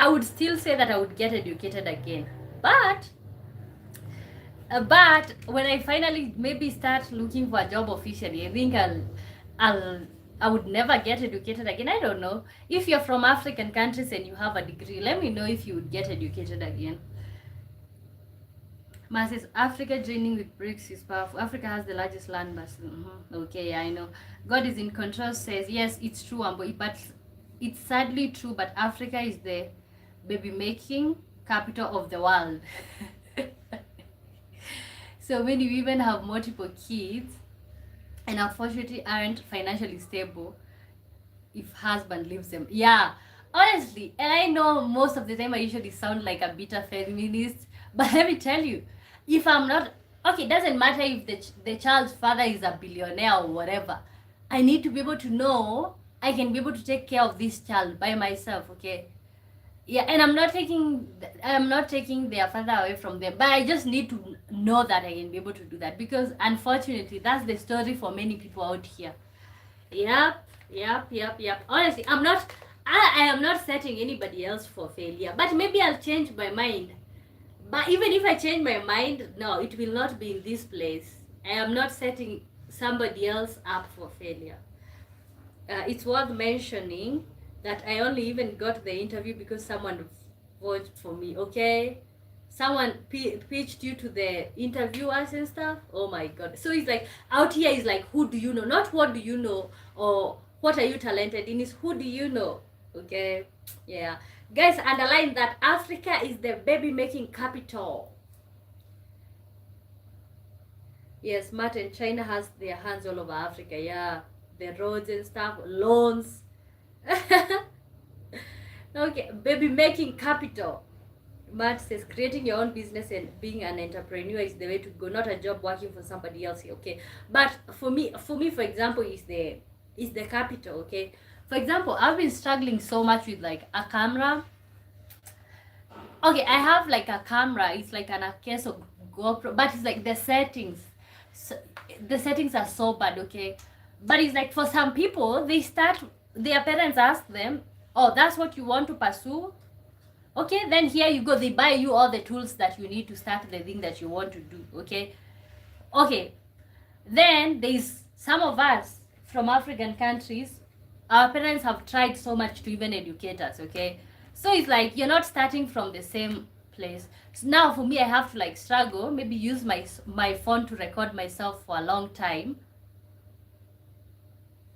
I would still say that I would get educated again, but when I finally maybe start looking for a job officially, I think I would never get educated again. I don't know. If you're from African countries and you have a degree, let me know if you would get educated again. Masses, Africa joining with BRICS is powerful. Africa has the largest land mass. Okay, I know. God is in control says, yes, it's true, but it's sadly true, but Africa is the baby making capital of the world. So many women have multiple kids and unfortunately aren't financially stable if husband leaves them. Yeah, honestly, and I know most of the time I usually sound like a bitter feminist, but let me tell you, if I'm not okay, it doesn't matter if the child's father is a billionaire or whatever. I need to be able to know I can be able to take care of this child by myself, okay? Yeah, and I'm not taking their father away from them, but I just need to know that I can be able to do that, because unfortunately that's the story for many people out here. Yep. Honestly, I am not setting anybody else for failure, but maybe I'll change my mind. But even if I change my mind, no, it will not be in this place. I am not setting somebody else up for failure. It's worth mentioning that I only even got the interview because someone voted for me, okay? Someone pitched you to the interviewers and stuff. Oh my god. So it's like, out here is like, who do you know? Not what do you know or what are you talented in, is who do you know? Okay? Yeah. Guys, underline that Africa is the baby making capital. Yes, Martin, China has their hands all over Africa. Yeah. The roads and stuff, loans. Okay, baby making capital. Matt says creating your own business and being an entrepreneur is the way to go, not a job working for somebody else. Okay, but for me, for example, is the capital. Okay, for example, I've been struggling so much with like a camera. Okay, I have like a camera. It's like a case of GoPro, but it's like the settings. So, the settings are so bad. Okay, but it's like for some people, their parents ask them, oh, that's what you want to pursue? Okay, then here you go. They buy you all the tools that you need to start the thing that you want to do. Okay, then there's some of us from African countries. Our parents have tried so much to even educate us. Okay, so it's like you're not starting from the same place. So now for me, I have to like struggle, maybe use my phone to record myself for a long time,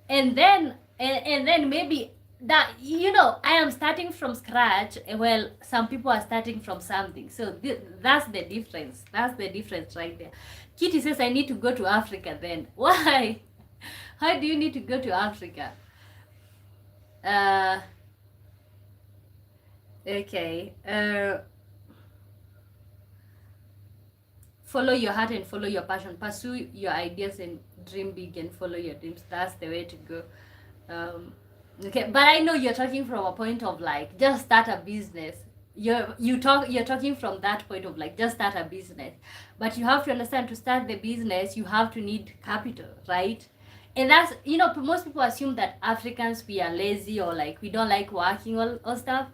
and then maybe that, I am starting from scratch. Well, some people are starting from something, so that's the difference right there. Kitty says I need to go to Africa. Then why? How do you need to go to Africa? Okay, follow your heart and follow your passion, pursue your ideas and dream big and follow your dreams. That's the way to go. Okay, but I know you're talking from a point of like just start a business. You're talking from that point of like just start a business, but you have to understand, to start the business you have to need capital, right? And that's, most people assume that Africans, we are lazy or like we don't like working or stuff,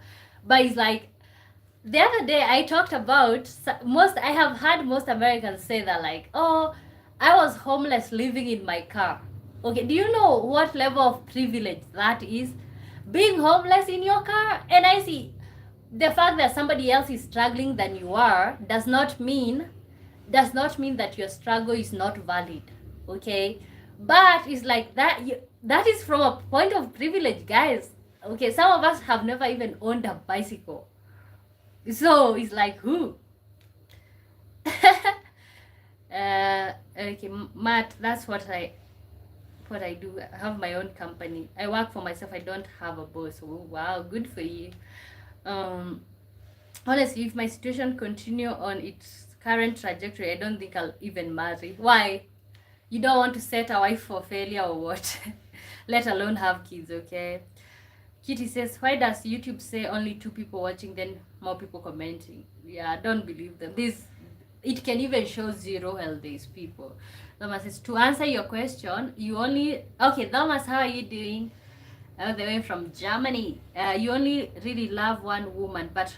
but it's like, the other day I talked about I have heard most Americans say that like, oh, I was homeless living in my car. Okay, do you know what level of privilege that is? Being homeless in your car? And I see the fact that somebody else is struggling than you are does not mean that your struggle is not valid. Okay? But it's like that is from a point of privilege, guys. Okay, some of us have never even owned a bicycle. So it's like, who? Okay, Matt, that's what I do. I have my own company. I work for myself. I don't have a boss. Oh, wow, good for you. Honestly, if my situation continue on its current trajectory, I don't think I'll even marry. Why? You don't want to set a wife for failure or what? Let alone have kids, okay? Kitty says, why does YouTube say only 2 people watching, then more people commenting? Yeah, don't believe them. It can even show 0 while there's people. Thomas says, to answer your question, okay, Thomas, how are you doing? All the way from Germany. You only really love one woman, but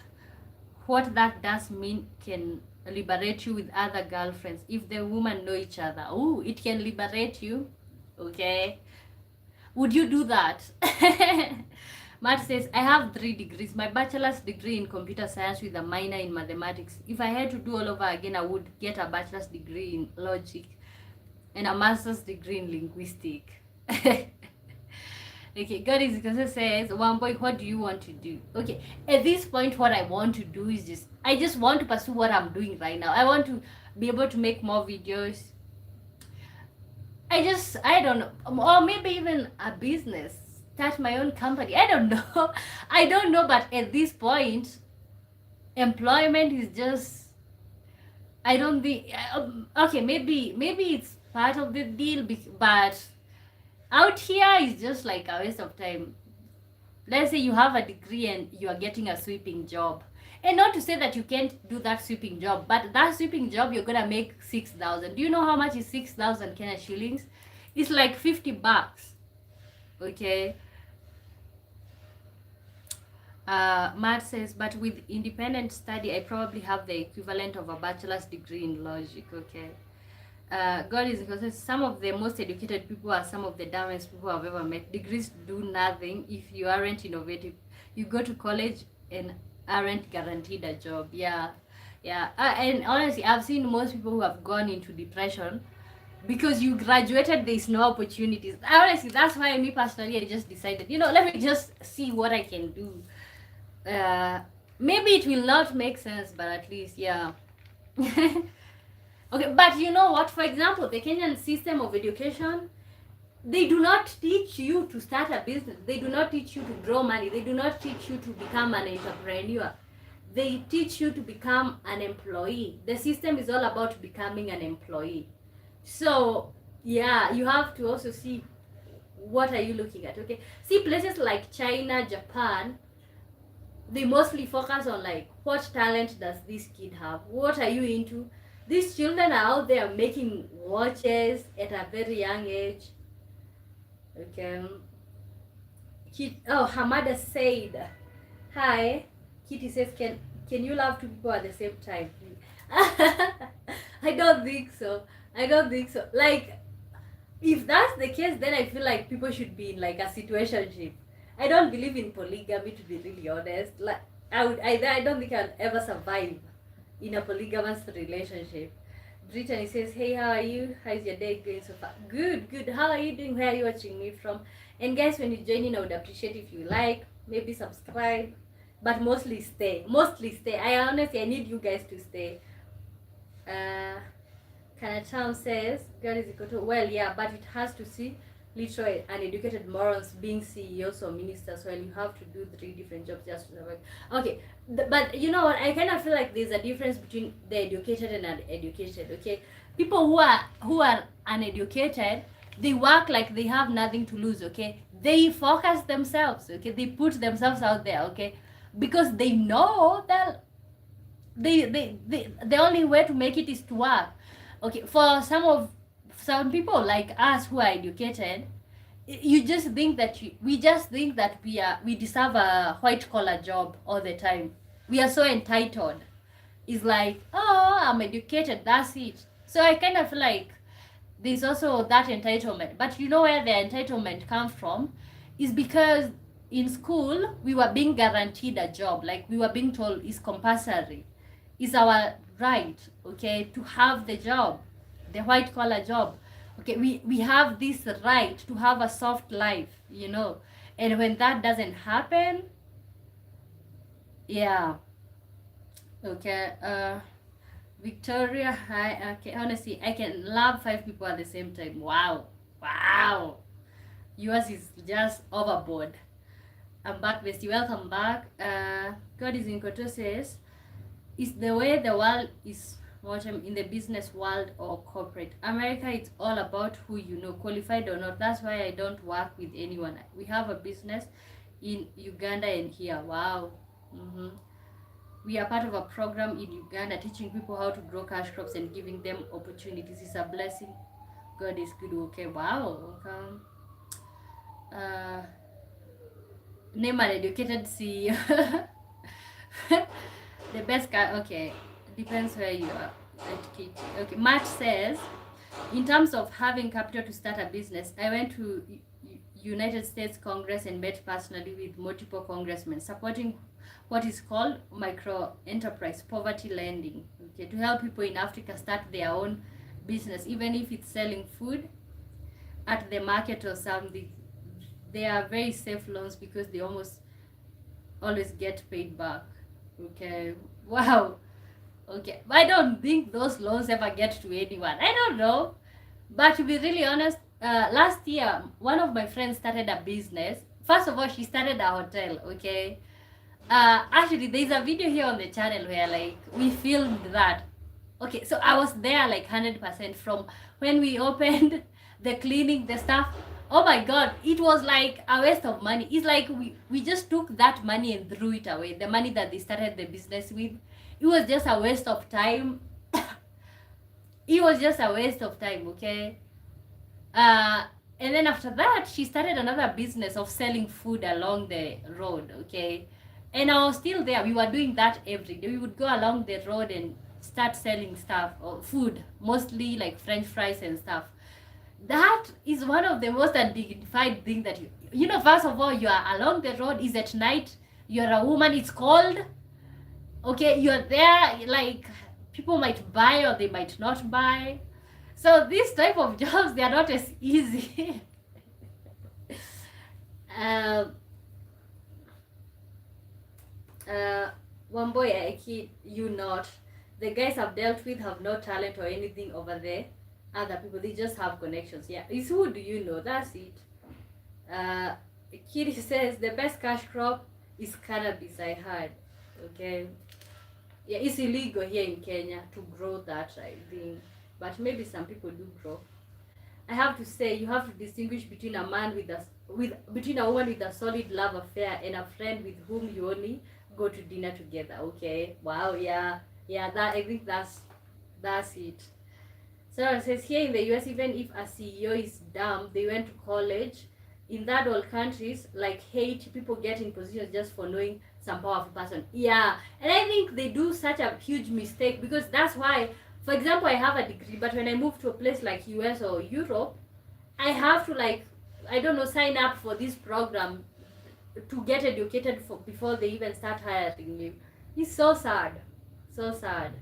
what that does mean can liberate you with other girlfriends if the women know each other. Oh, it can liberate you. Okay. Would you do that? Matt says, I have 3 degrees. My bachelor's degree in computer science with a minor in mathematics. If I had to do all over again, I would get a bachelor's degree in logic and a master's degree in linguistics. Okay, God is says, one boy, what do you want to do? Okay, at this point, what I want to do is I just want to pursue what I'm doing right now. I want to be able to make more videos. I don't know, or maybe even a business, start my own company. I don't know. I don't know, but at this point, employment is just, I don't think, okay, maybe it's part of the deal, but Out here is just like a waste of time. Let's say you have a degree and you are getting a sweeping job. And not to say that you can't do that sweeping job, but that sweeping job you're gonna make 6,000. Do you know how much is 6,000 Kenya shillings? It's like 50 bucks. Okay. Matt says, but with independent study, I probably have the equivalent of a bachelor's degree in logic. Okay. God is because some of the most educated people are some of the dumbest people I've ever met. Degrees do nothing if you aren't innovative. You go to college and aren't guaranteed a job. Yeah. And honestly, I've seen most people who have gone into depression because you graduated, there's no opportunities. Honestly, that's why me personally, I just decided, let me just see what I can do. Maybe it will not make sense, but at least, yeah. Okay, but you know what? For example, the Kenyan system of education, they do not teach you to start a business. They do not teach you to draw money. They do not teach you to become an entrepreneur. They teach you to become an employee. The system is all about becoming an employee. So, yeah, you have to also see what are you looking at, okay? See, places like China, Japan, they mostly focus on like, what talent does this kid have? What are you into? These children are out there making watches at a very young age. Okay. Hamada said, hi. Kitty says, can you love two people at the same time? I don't think so. Like, if that's the case, then I feel like people should be in like a situationship. I don't believe in polygamy, to be really honest. Like, I don't think I'll ever survive in a polygamous relationship. Brittany says, hey, how are you? How's your day going so far? Good. How are you doing? Where are you watching me from? And guys, when you join in, I would appreciate if you like, maybe subscribe, but mostly stay. I need you guys to stay. Kanacham says, God is equal to, well, yeah, but it has to see literally uneducated morons being CEOs or ministers, so you have to do 3 different jobs just to survive. Okay, but you know what? I kind of feel like there's a difference between the educated and uneducated. Okay, people who are uneducated, they work like they have nothing to lose. Okay, they focus themselves. Okay, they put themselves out there. Okay, because they know that the only way to make it is to work. Okay, for some people like us who are educated, we just think that we deserve a white collar job all the time. We are so entitled. It's like, oh, I'm educated, that's it. So I kind of feel like there's also that entitlement. But you know where the entitlement comes from is because in school we were being guaranteed a job. Like, we were being told it's compulsory, it's our right, okay, to have the job, the white collar job. Okay, we have this right to have a soft life, and when that doesn't happen, yeah. Okay, Victoria, hi. Okay, honestly, I can love 5 people at the same time. Wow, yours is just overboard. I'm back, bestie. Welcome back. God is in Koto says, is the way the world is in the business world or corporate America, it's all about who you know, qualified or not. That's why I don't work with anyone. We have a business in Uganda and here. Wow. We are part of a program in Uganda teaching people how to grow cash crops and giving them opportunities. It's a blessing. God is good. Okay. Wow. Okay. Name an educated CEO. The best guy. Okay, depends where you are educated. Okay, Matt says, in terms of having capital to start a business, I went to United States Congress and met personally with multiple congressmen supporting what is called micro enterprise poverty lending, okay, to help people in Africa start their own business, even if it's selling food at the market or something. They are very safe loans because they almost always get paid back. Okay, wow. Okay, I don't think those loans ever get to anyone. I don't know, but to be really honest, last year one of my friends started a business. First of all, she started a hotel. Okay, actually there's a video here on the channel where like we filmed that. Okay, so I was there like 100% from when we opened, the cleaning, the stuff. Oh my god, it was like a waste of money. It's like we just took that money and threw it away. The money that they started the business with. It was just a waste of time. It was just a waste of time, okay? Uh and then after that, she started another business of selling food along the road, okay? And I was still there. We were doing that every day. We would go along the road and start selling stuff or food, mostly like French fries and stuff. That is one of the most undignified thing that you know, first of all, you are along the road, is at night, you're a woman, it's cold, okay, you're there, like people might buy or they might not buy. So this type of jobs, they are not as easy. um, One boy, I kid you not, the guys I've dealt with have no talent or anything over there. Other people, they just have connections. Yeah, it's who do you know? That's it. Kid says the best cash crop is cannabis. I heard. Okay. Yeah, it's illegal here in Kenya to grow that, I think, but maybe some people do grow. I have to say, you have to distinguish between a man between a woman with a solid love affair and a friend with whom you only go to dinner together. Okay. Wow. Yeah. Yeah. That, I think that's it. Sarah says here in the US, even if a CEO is dumb, they went to college. In third world countries like Haiti, people get in positions just for knowing some powerful person. Yeah, and I think they do such a huge mistake, because that's why, for example, I have a degree, but when I move to a place like US or Europe, I have to, like, I don't know, sign up for this program to get educated for before they even start hiring me. It's so sad, so sad.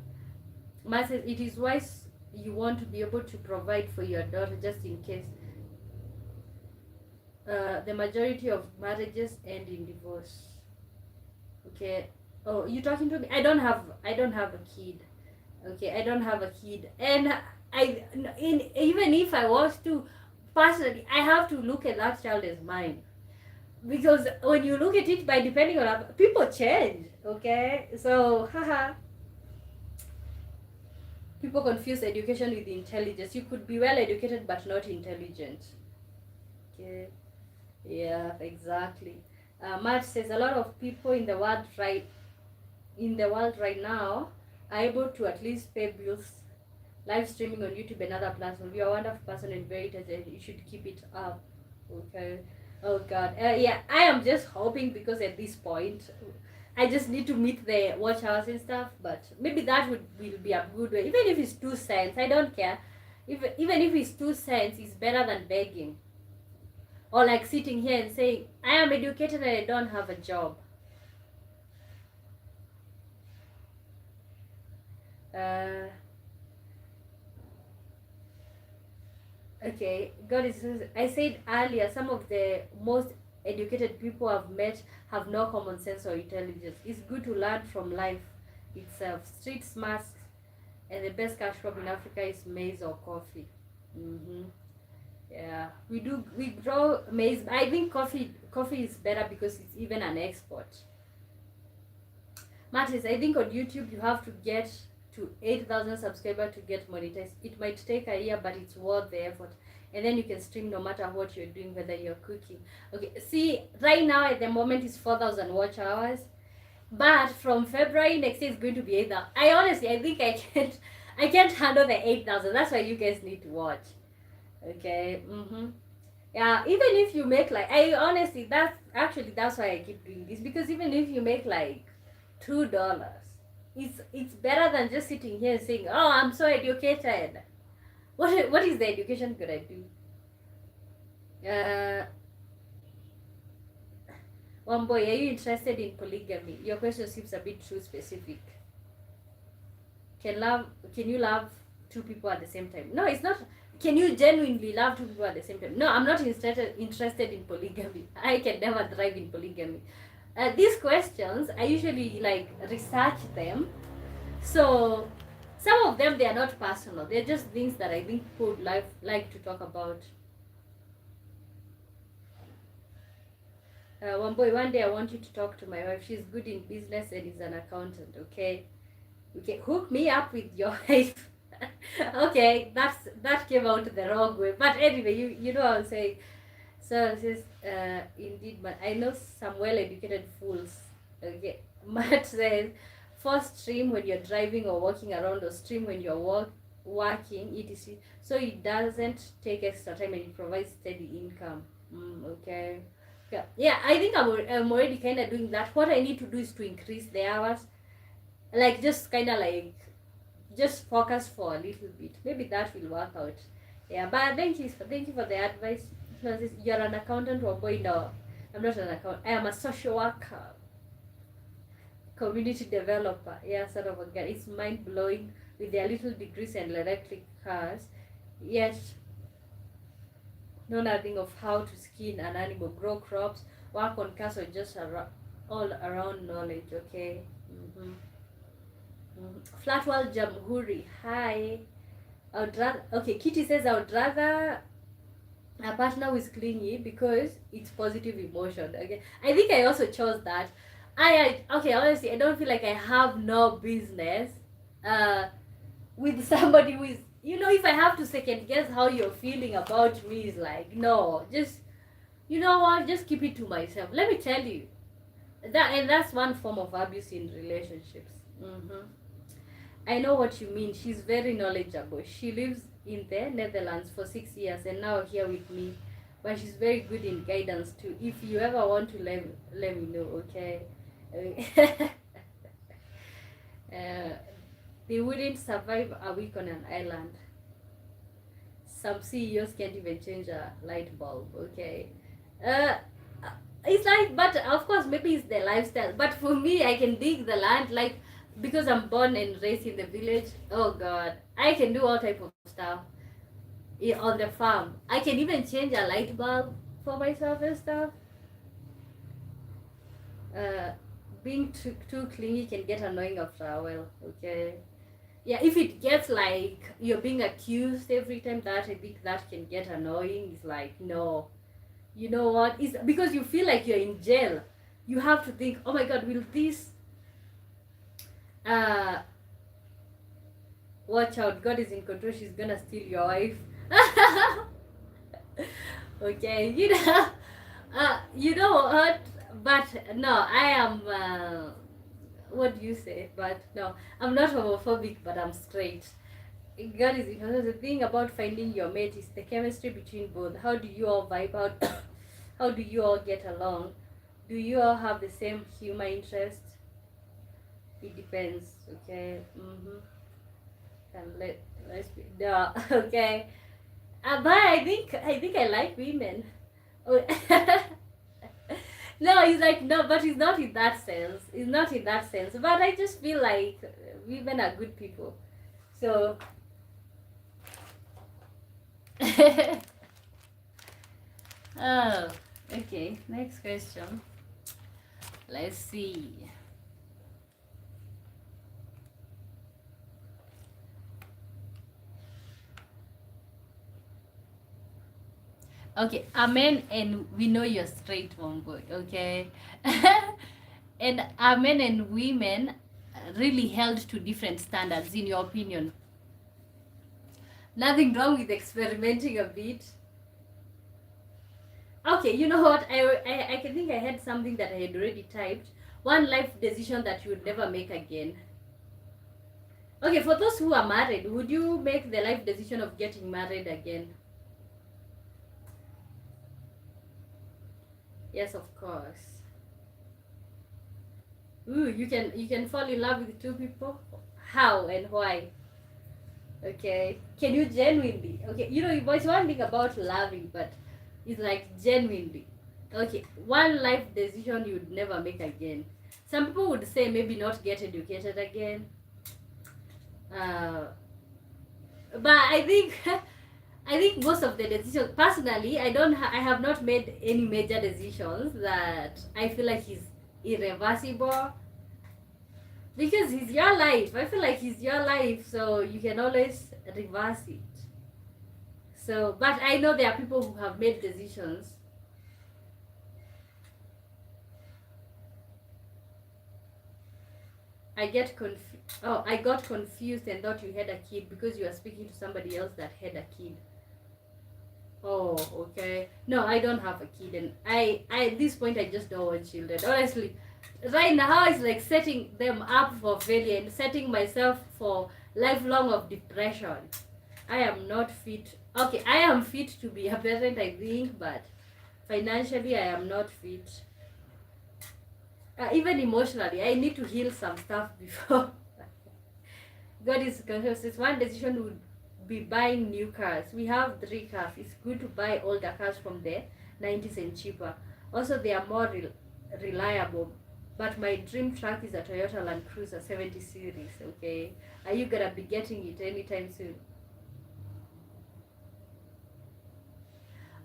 Matt says it is wise you want to be able to provide for your daughter just in case. The majority of marriages end in divorce. Okay. Oh, you talking to me? I don't have a kid. Okay, I don't have a kid, and even if I was to, personally, I have to look at that child as mine, because when you look at it by depending on people change. Okay, so haha. People confuse education with intelligence. You could be well educated but not intelligent. Okay. Yeah, exactly. Matt says a lot of people in the world right now are able to at least pay bills, live streaming on YouTube and other platforms. You're a wonderful person and very talented. You should keep it up. Okay. Oh God. Yeah, I am just hoping, because at this point, I just need to meet the watch hours and stuff. But maybe that will be a good way. Even if it's 2 cents, I don't care. Even if it's 2 cents, it's better than begging. Or like sitting here and saying, I am educated and I don't have a job. Okay, God is. I said earlier, some of the most educated people I've met have no common sense or intelligence. It's good to learn from life itself. Street smarts, and the best cash crop in Africa is maize or coffee. Yeah, we grow maize. I think coffee is better because it's even an export. Martis, I think on YouTube you have to get to 8,000 subscribers to get monetized. It might take a year, but it's worth the effort. And then you can stream no matter what you're doing, whether you're cooking. Okay, see, right now at the moment it's 4,000 watch hours, but from February next year it's going to be 8,000. I think I can't handle the 8,000. That's why you guys need to watch. Okay. Yeah, even if you make like, that's why I keep doing this, because even if you make like $2, it's better than just sitting here and saying, oh, I'm so educated. What is the education gonna do? One boy, are you interested in polygamy? Your question seems a bit too specific. Can you love two people at the same time? No, it's not. Can you genuinely love two people at the same time? No, I'm not interested in polygamy. I can never thrive in polygamy. These questions, I usually like research them. So some of them, they are not personal. They're just things that I think people would like to talk about. One boy, one day I want you to talk to my wife. She's good in business and is an accountant. Okay, hook me up with your wife. Okay, that came out the wrong way. But anyway, you know what I'm saying. So it says, indeed, but I know some well-educated fools. Okay, Matt says, first stream when you're driving or walking around, or stream when you're working, etc. So it doesn't take extra time and it provides steady income. Okay. Yeah, yeah. I think I'm already kind of doing that. What I need to do is to increase the hours, like just kind of like just focus for a little bit. Maybe that will work out. Yeah, but thank you for the advice. You're an accountant or boy? No, I'm not an accountant. I am a social worker, community developer. Yeah, sort of a guy. It's mind blowing with their little degrees and electric cars, yet know nothing of how to skin an animal, grow crops, work on cars, or just all around knowledge. Okay. Mm-hmm. Flatwell Jamhuri. Hi. I would rather, okay, Kitty says I would rather a partner who is clingy because it's positive emotion. Okay, I think I also chose that. Okay, honestly, I don't feel like I have no business with somebody who is, if I have to second guess how you're feeling about me, is like, no, just, you know what, just keep it to myself. Let me tell you that, and that's one form of abuse in relationships. I know what you mean. She's very knowledgeable. She lives in the Netherlands for 6 years and now here with me. But she's very good in guidance too. If you ever want to let me know, okay? uh, they wouldn't survive a week on an island. Some CEOs can't even change a light bulb, okay? Uh, it's like, but of course, maybe it's the lifestyle. But for me, I can dig the land, like, because I'm born and raised in the village. Oh God, I can do all type of stuff on the farm. I can even change a light bulb for myself and stuff. Uh, being too clingy can get annoying after a while. Okay, yeah, if it gets like you're being accused every time, that I think that can get annoying. It's like, no, you know what? It's because you feel like you're in jail. You have to think, oh my God, will this watch out, God is in control, she's gonna steal your wife. Okay, you know what, but no, I am what do you say, but no, I'm not homophobic, but I'm straight. God is in control. The thing about finding your mate is the chemistry between both. How do you all vibe out? How do you all get along? Do you all have the same humor interest? It depends. Okay. And let's be no. Okay. But I think I like women. Oh. No, he's like, no, but it's not in that sense. It's not in that sense. But I just feel like women are good people. So oh, okay. Next question. Let's see. Okay, amen, and we know you're straight, homeboy, okay? And amen and women really held to different standards, in your opinion. Nothing wrong with experimenting a bit. Okay, you know what? I can think I had something that I had already typed. One life decision that you would never make again. Okay, for those who are married, would you make the life decision of getting married again? Yes, of course. Ooh, you can fall in love with two people? How and why? Okay. Can you genuinely? Okay, it's one thing about loving, but it's like genuinely. Okay, one life decision you would never make again. Some people would say maybe not get educated again. But I think I think most of the decisions, personally, I have not made any major decisions that I feel like is irreversible, because it's your life. I feel like it's your life, so you can always reverse it. So, but I know there are people who have made decisions. I got confused and thought you had a kid because you were speaking to somebody else that had a kid. Oh, okay. No, I don't have a kid, and I at this point I just don't want children. Honestly, right now it's like setting them up for failure and setting myself for lifelong of depression. I am not fit. Okay, I am fit to be a parent, I think, but financially I am not fit. Even emotionally, I need to heal some stuff before God is conscious. One decision would be buying new cars. We have 3 cars. It's good to buy older cars from the 90s and cheaper. Also, they are more reliable. But my dream truck is a Toyota Land Cruiser 70 series. Okay, are you gonna be getting it anytime soon?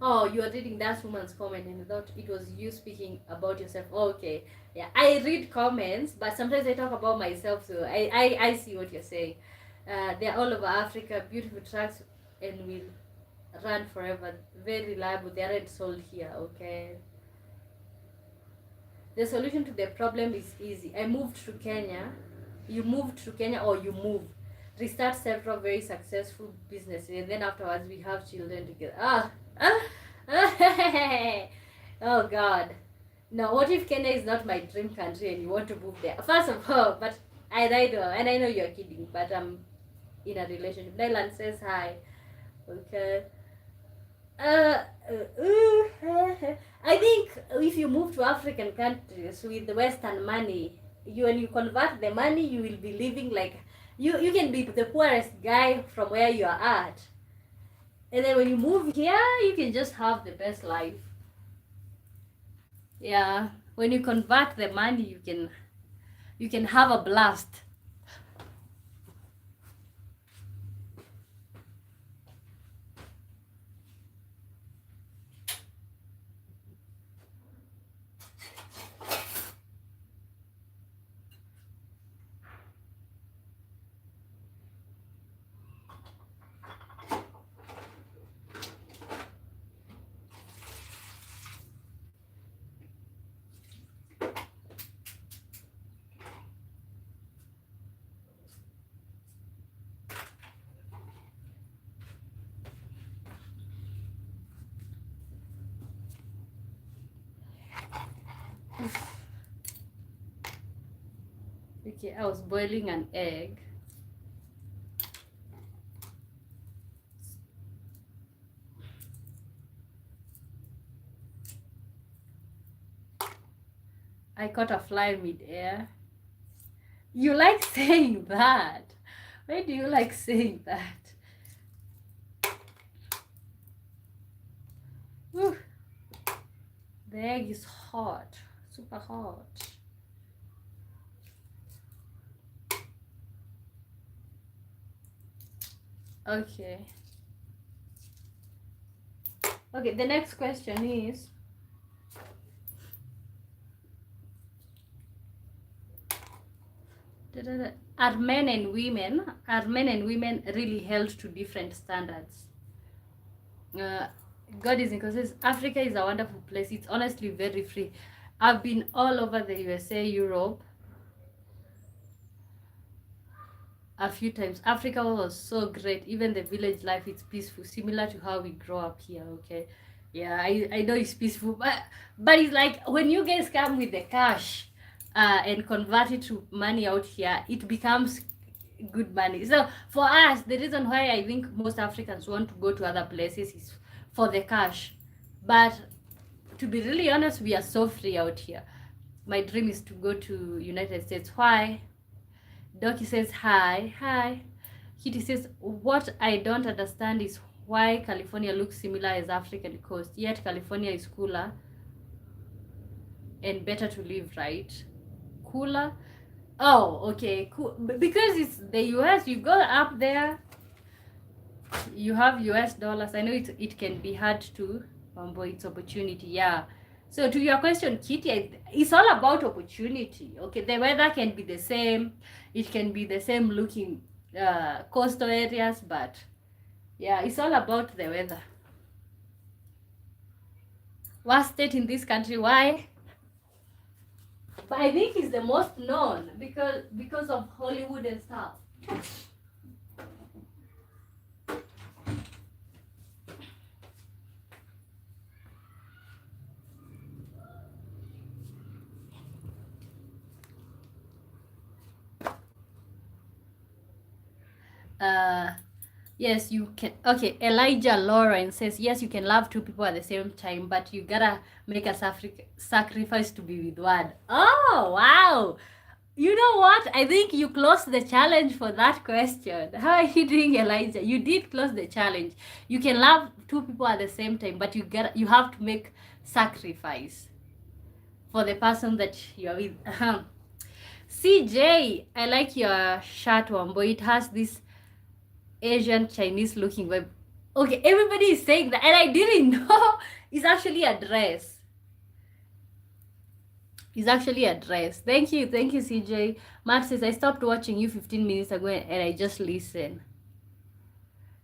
Oh, you are reading that woman's comment and I thought it was you speaking about yourself. Oh, okay. Yeah, I read comments, but sometimes I talk about myself, so I see what you're saying. They're all over Africa, beautiful trucks, and will run forever. Very reliable. They aren't sold here, okay? The solution to the problem is easy. I moved to Kenya. You moved to Kenya or you move. Restart several very successful businesses, and then afterwards we have children together. Oh God. Now, what if Kenya is not my dream country and you want to move there? First of all, but I know, and I know you're kidding, but I'm in a relationship. Dylan says hi. Okay. I think if you move to African countries with the Western money, when you convert the money, you will be living like you can be the poorest guy from where you are at, and then when you move here, you can just have the best life. Yeah, when you convert the money, you can have a blast. Okay, I was boiling an egg. I caught a fly mid-air. You like saying that? Why do you like saying that? Whew. The egg is hot, super hot. Okay. Okay, the next question is, are men and women really held to different standards? Uh, God is in consensus. Africa is a wonderful place. It's honestly very free. I've been all over the USA, Europe, a few times. Africa was so great. Even the village life, it's peaceful, similar to how we grow up here. Okay, yeah, I know it's peaceful, but it's like when you guys come with the cash, and convert it to money out here, it becomes good money. So for us, the reason why I think most Africans want to go to other places is for the cash. But to be really honest, we are so free out here. My dream is to go to United States. Why? Doki says hi. Hi. Kitty says, what I don't understand is why California looks similar as African coast, yet California is cooler and better to live, right? Cooler? Oh, okay, cool. Because it's the US, you go up there, you have US dollars. I know it can be hard to, but it's opportunity, yeah. So to your question, Kitty, it's all about opportunity. Okay, the weather can be the same. It can be the same looking coastal areas, but yeah, it's all about the weather. Worst state in this country, why? But I think it's the most known because of Hollywood and stuff. Yes, you can. Okay, Elijah Lawrence says, yes, you can love two people at the same time, but you gotta make a sacrifice to be with one. Oh, wow. You know what? I think you closed the challenge for that question. How are you doing, Elijah? You did close the challenge. You can love two people at the same time, but you have to make sacrifice for the person that you're with. CJ, I like your shirt, Wambo. It has this Asian Chinese looking vibe. Okay, everybody is saying that, and I didn't know it's actually a dress. It's actually a dress. Thank you, CJ. Matt says, I stopped watching you 15 minutes ago and I just listened.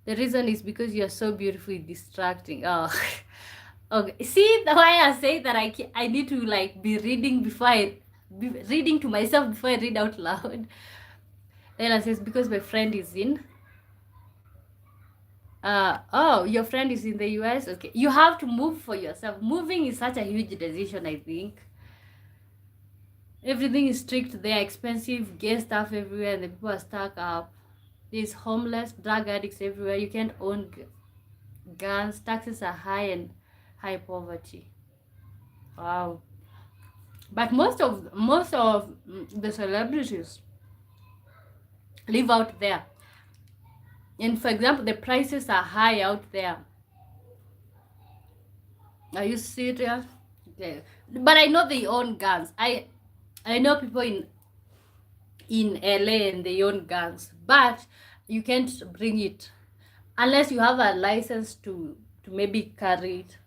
The reason is because you're so beautifully distracting. Oh, okay. See why I say that I need to like be reading before be reading to myself before I read out loud. Ella says, because my friend is in. Oh, your friend is in the US? Okay. You have to move for yourself. Moving is such a huge decision, I think. Everything is strict there, expensive, gay stuff everywhere, and the people are stuck up. There's homeless, drug addicts everywhere. You can't own guns. Taxes are high and high poverty. Wow. But most of the celebrities live out there. And for example, the prices are high out there. Are you serious? Okay. But I know they own guns. I know people in LA and they own guns, but you can't bring it unless you have a license to maybe carry it.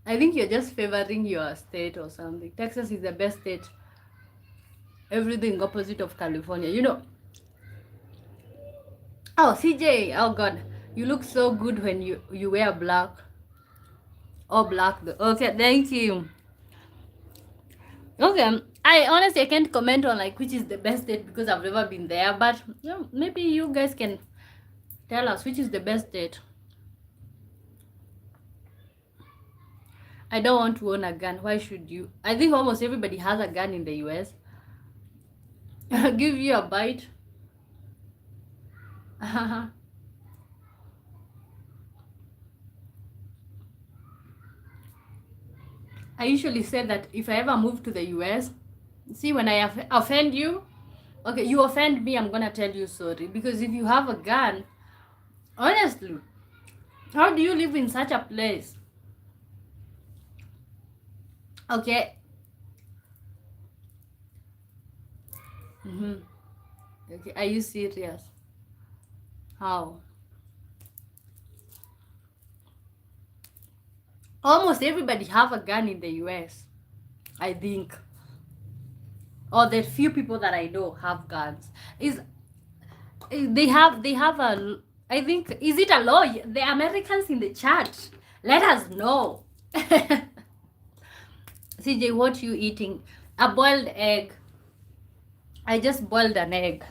I think you're just favoring your state or something. Texas is the best state. Everything opposite of California, you know. Oh, CJ, oh God, you look so good when you wear black. Oh, black. Okay, thank you. Okay, I honestly I can't comment on like which is the best date because I've never been there, but yeah, maybe you guys can tell us which is the best date. I don't want to own a gun. Why should you? I think almost everybody has a gun in the US. Give you a bite. I usually say that if I ever move to the US, see when I offend you, okay, you offend me, I'm gonna tell you sorry. Because if you have a gun, honestly, how do you live in such a place? Okay. Okay, are you serious? How? Almost everybody have a gun in the US, I think. Or the few people that I know have guns. They have a, I think, is it a law? The Americans in the chat, let us know. CJ, what you eating? A boiled egg. I just boiled an egg.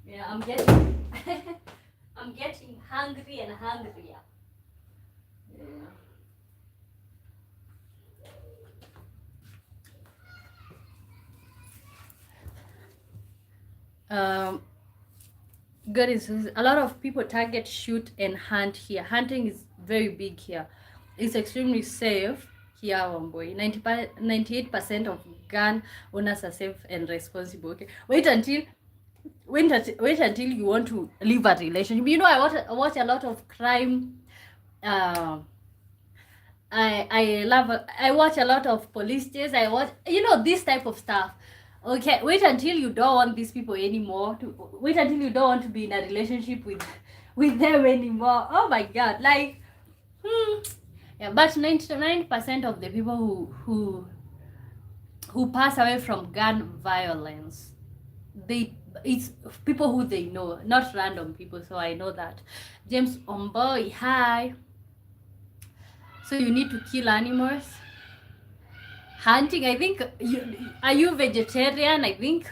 Yeah, I'm getting I'm getting hungry and hungrier. Yeah. Good is a lot of people target, shoot, and hunt here. Hunting is very big here. It's extremely safe here, Wamboi. 98% of gun owners are safe and responsible. Okay, wait until you want to leave a relationship. You know, I watch a lot of crime. I watch a lot of police cases. I watch, you know, this type of stuff. Okay, wait until you don't want these people anymore. Wait until you don't want to be in a relationship with them anymore. Oh my God, like, yeah. But 99% of the people who pass away from gun violence, it's people who they know, not random people. So I know that. James Omboy, hi. So you need to kill animals. Hunting, I think, are you vegetarian? I think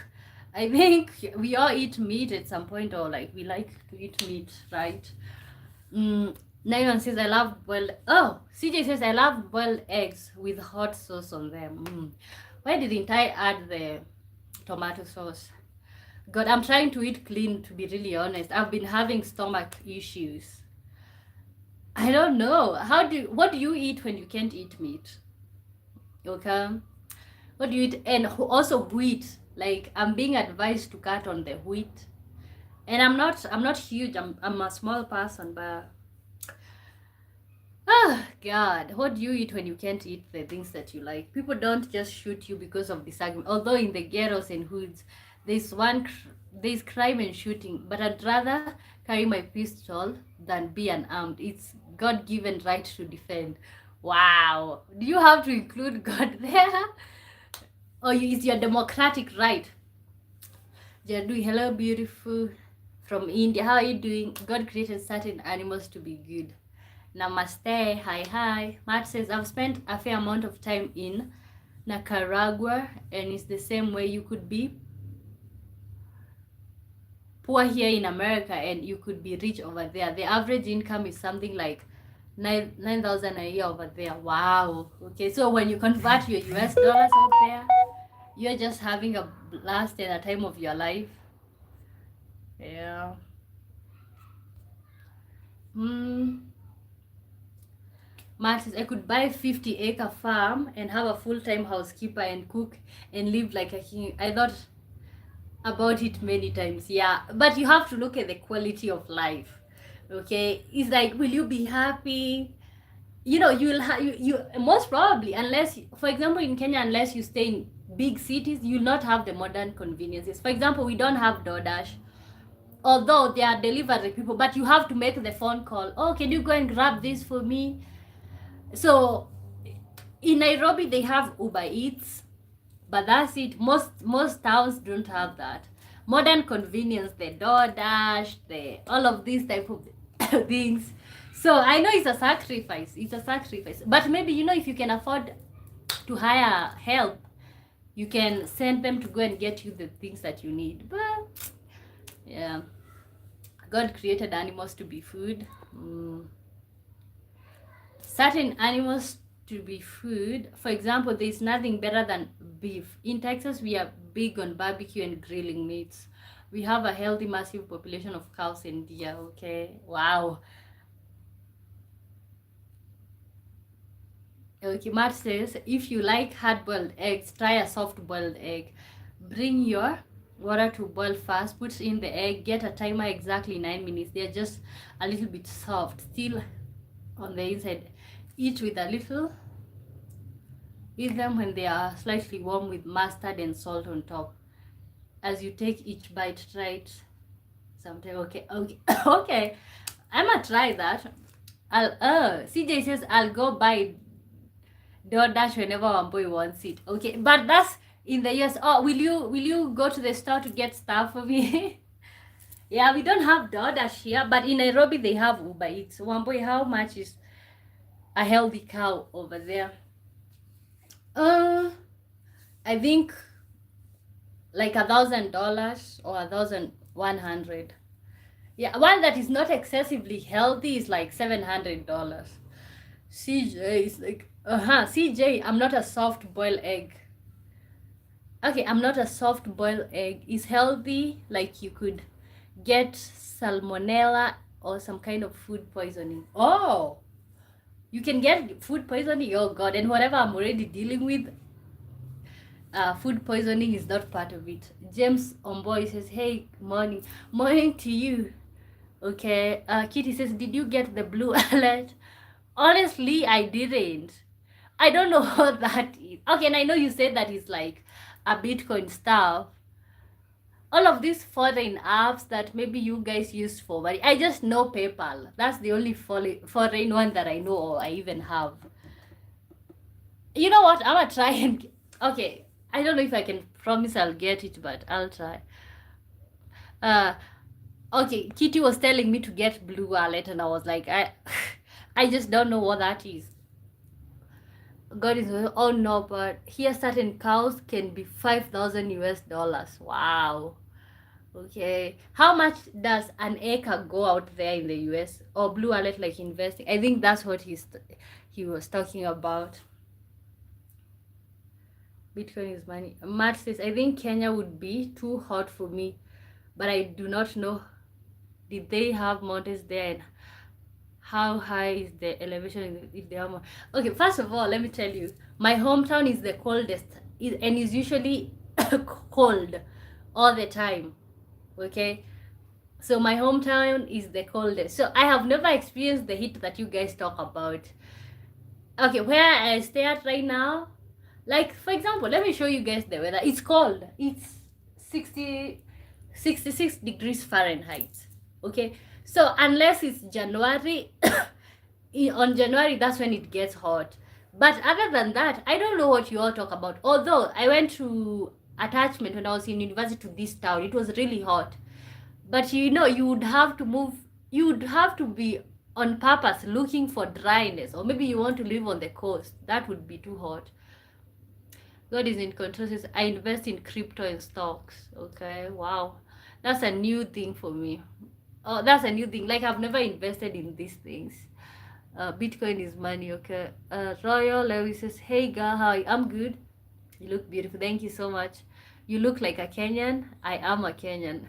we all eat meat at some point, or like we like to eat meat, right? Nylon says I love boiled. Oh, CJ says I love boiled eggs with hot sauce on them. Why didn't I add the tomato sauce? God, I'm trying to eat clean, to be really honest. I've been having stomach issues. I don't know. What do you eat when you can't eat meat? Okay. What do you eat? And also wheat. Like, I'm being advised to cut on the wheat. And I'm not huge. I'm a small person, but God, what do you eat when you can't eat the things that you like? People don't just shoot you because of this argument. Although in the ghettos and hoods, there's crime and shooting, but I'd rather carry my pistol than be unarmed. It's God-given right to defend. Wow, do you have to include God there, or is your democratic right? Jadu, hello, beautiful from India. How are you doing? God created certain animals to be good. Namaste, hi. Matt says, I've spent a fair amount of time in Nicaragua, and it's the same way. You could be poor here in America and you could be rich over there. The average income is something like 9,000 a year over there. Wow. Okay, so when you convert your US dollars out there, you're just having a blast and a time of your life. Yeah. Matt says, I could buy a 50-acre farm and have a full-time housekeeper and cook and live like a king. I thought about it many times. Yeah, but you have to look at the quality of life. Okay, it's like, will you be happy? You know, you most probably, unless, for example, in Kenya, unless you stay in big cities, you'll not have the modern conveniences. For example, we don't have DoorDash, although they are delivery people, but you have to make the phone call. Oh, can you go and grab this for me? So in Nairobi they have Uber Eats, but that's it. Most towns don't have that modern convenience, the DoorDash, the all of these type of things. So I know it's a sacrifice, but maybe, you know, if you can afford to hire help, you can send them to go and get you the things that you need. But yeah, God created animals to be food. Certain animals to be food. For example, there's nothing better than beef. In Texas, we are big on barbecue and grilling meats. We have a healthy, massive population of cows and deer. Okay, wow. Okay, Matt says, if you like hard-boiled eggs, try a soft-boiled egg. Bring your water to boil fast, put in the egg, get a timer exactly 9 minutes. They're just a little bit soft, still on the inside. Eat with a little. Eat them when they are slightly warm with mustard and salt on top. As you take each bite, try it sometime. Okay. Okay. I'ma try that. CJ says I'll go buy DoorDash whenever one boy wants it. Okay, but that's in the US. Oh, will you go to the store to get stuff for me? Yeah, we don't have DoorDash here, but in Nairobi they have Uber Eats. One boy, how much is a healthy cow over there? I think like $1,000 or 1,100. Yeah, one that is not excessively healthy is like $700. CJ is like, CJ, I'm not a soft boiled egg. Okay, I'm not a soft boiled egg. It's healthy, like you could get salmonella or some kind of food poisoning. Oh, you can get food poisoning. Oh God, and whatever I'm already dealing with, food poisoning is not part of it. James Omboy says, hey, morning to you. Okay, Kitty says, did you get the blue alert? Honestly, I didn't. I don't know what that is. Okay, and I know you said that it's like a Bitcoin stuff. All of these foreign apps that maybe you guys use for money. I just know PayPal. That's the only foreign one that I know or I even have. You know what? I'm gonna try and... Okay, I don't know if I can promise I'll get it, but I'll try. Okay, Kitty was telling me to get Blue Wallet, and I was like, I just don't know what that is. God is, oh no, but here certain cows can be $5,000 US. Wow. Okay, how much does an acre go out there in the US, or Blue Wallet like investing? I think that's what he was talking about. Bitcoin is money. Matt says, I think Kenya would be too hot for me, but I do not know. Did they have mountains there, and how high is the elevation if they have more? Okay, first of all, let me tell you, my hometown is the coldest, and is usually cold all the time. Okay, so my hometown is the coldest, so I have never experienced the heat that you guys talk about. Okay, where I stay at right now, like for example, let me show you guys the weather. It's cold. It's 66 degrees Fahrenheit. Okay, so unless it's January, on January, that's when it gets hot. But other than that, I don't know what you all talk about. Although I went to attachment when I was in university to this town, it was really hot. But you know, you would have to move, you would have to be on purpose looking for dryness, or maybe you want to live on the coast. That would be too hot. God is in control. Says, I invest in crypto and stocks. Okay, wow, that's a new thing for me. Oh, that's a new thing. Like, I've never invested in these things. Bitcoin is money. Okay. Royal Lewis says, hey girl, how are you? I'm good. You look beautiful. Thank you so much. You look like a Kenyan. I am a Kenyan.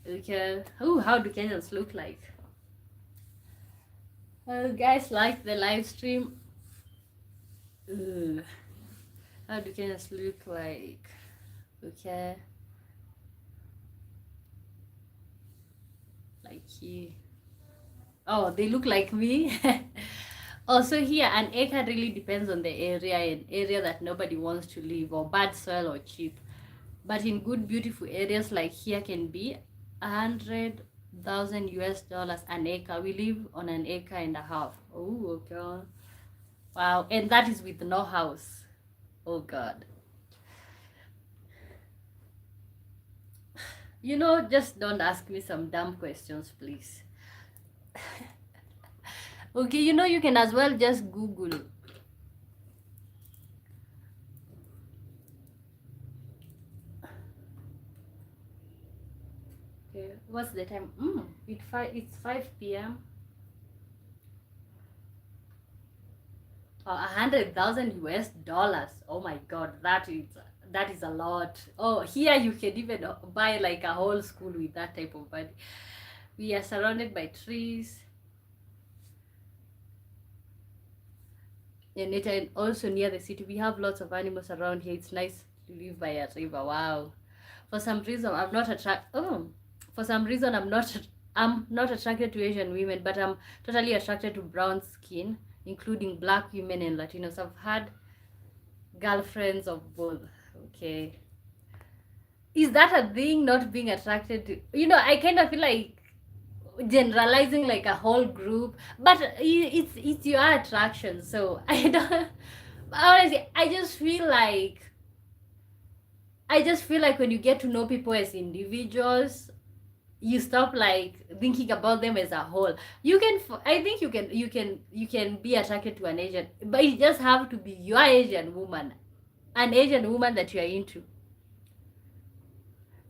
Okay. Oh, how do Kenyans look like? Guys, like the live stream. How do Kenyans look like? Okay. Like here. Oh, they look like me. Also here, an acre really depends on the area, an area that nobody wants to live, or bad soil or cheap. But in good, beautiful areas like here can be 100,000 US dollars an acre. We live on an acre and a half. Oh, okay. Wow. And that is with no house. Oh, God. You know, just don't ask me some dumb questions, please. Okay, you know, you can as well just Google. Okay, what's the time? It's 5 p.m. 100,000 US dollars. Oh my God, that is a lot. Oh, here you can even buy like a whole school with that type of money. We are surrounded by trees. And also near the city, we have lots of animals around here. It's nice to live by a river. Wow. For some reason, I'm not attracted. Oh, for some reason, I'm not attracted to Asian women, but I'm totally attracted to brown skin, including black women and Latinos. I've had girlfriends of both. Okay. Is that a thing, not being attracted to? You know, I kind of feel like generalizing like a whole group, but it's your attraction. So I don't, honestly, I just feel like when you get to know people as individuals, you stop like thinking about them as a whole. You can, I think you can be attracted to an Asian, but it just have to be your Asian woman, an Asian woman that you are into.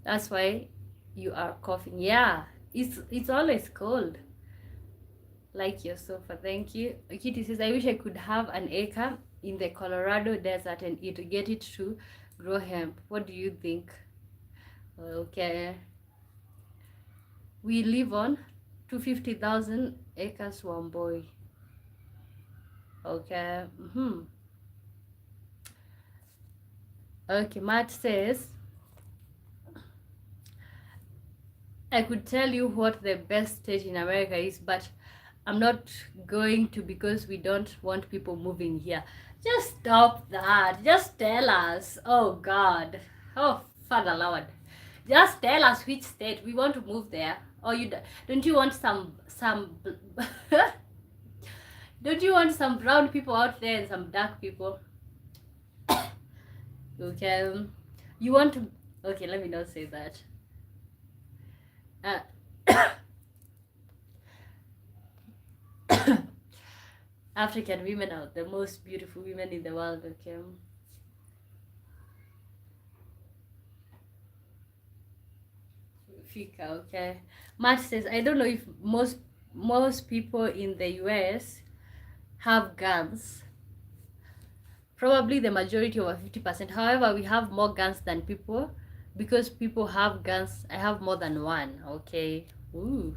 That's why you are coughing. Yeah, it's always cold. Like your sofa. Thank you. Kitty says, I wish I could have an acre in the Colorado desert and irrigate it to grow hemp. What do you think? Okay. We live on 250,000 acres, one boy. Okay. Okay, Matt says, I could tell you what the best state in America is, but I'm not going to, because we don't want people moving here. Just stop that. Just tell us. Oh God. Oh Father Lord. Just tell us which state we want to move there. Or don't you want some don't you want some brown people out there and some dark people? Okay. You want to, okay, let me not say that. African women are the most beautiful women in the world, okay? nimefika. Okay, Matt says I don't know if most people in the US have guns. Probably the majority, over 50%. However, we have more guns than people, because people have guns. I have more than one. Okay. Ooh.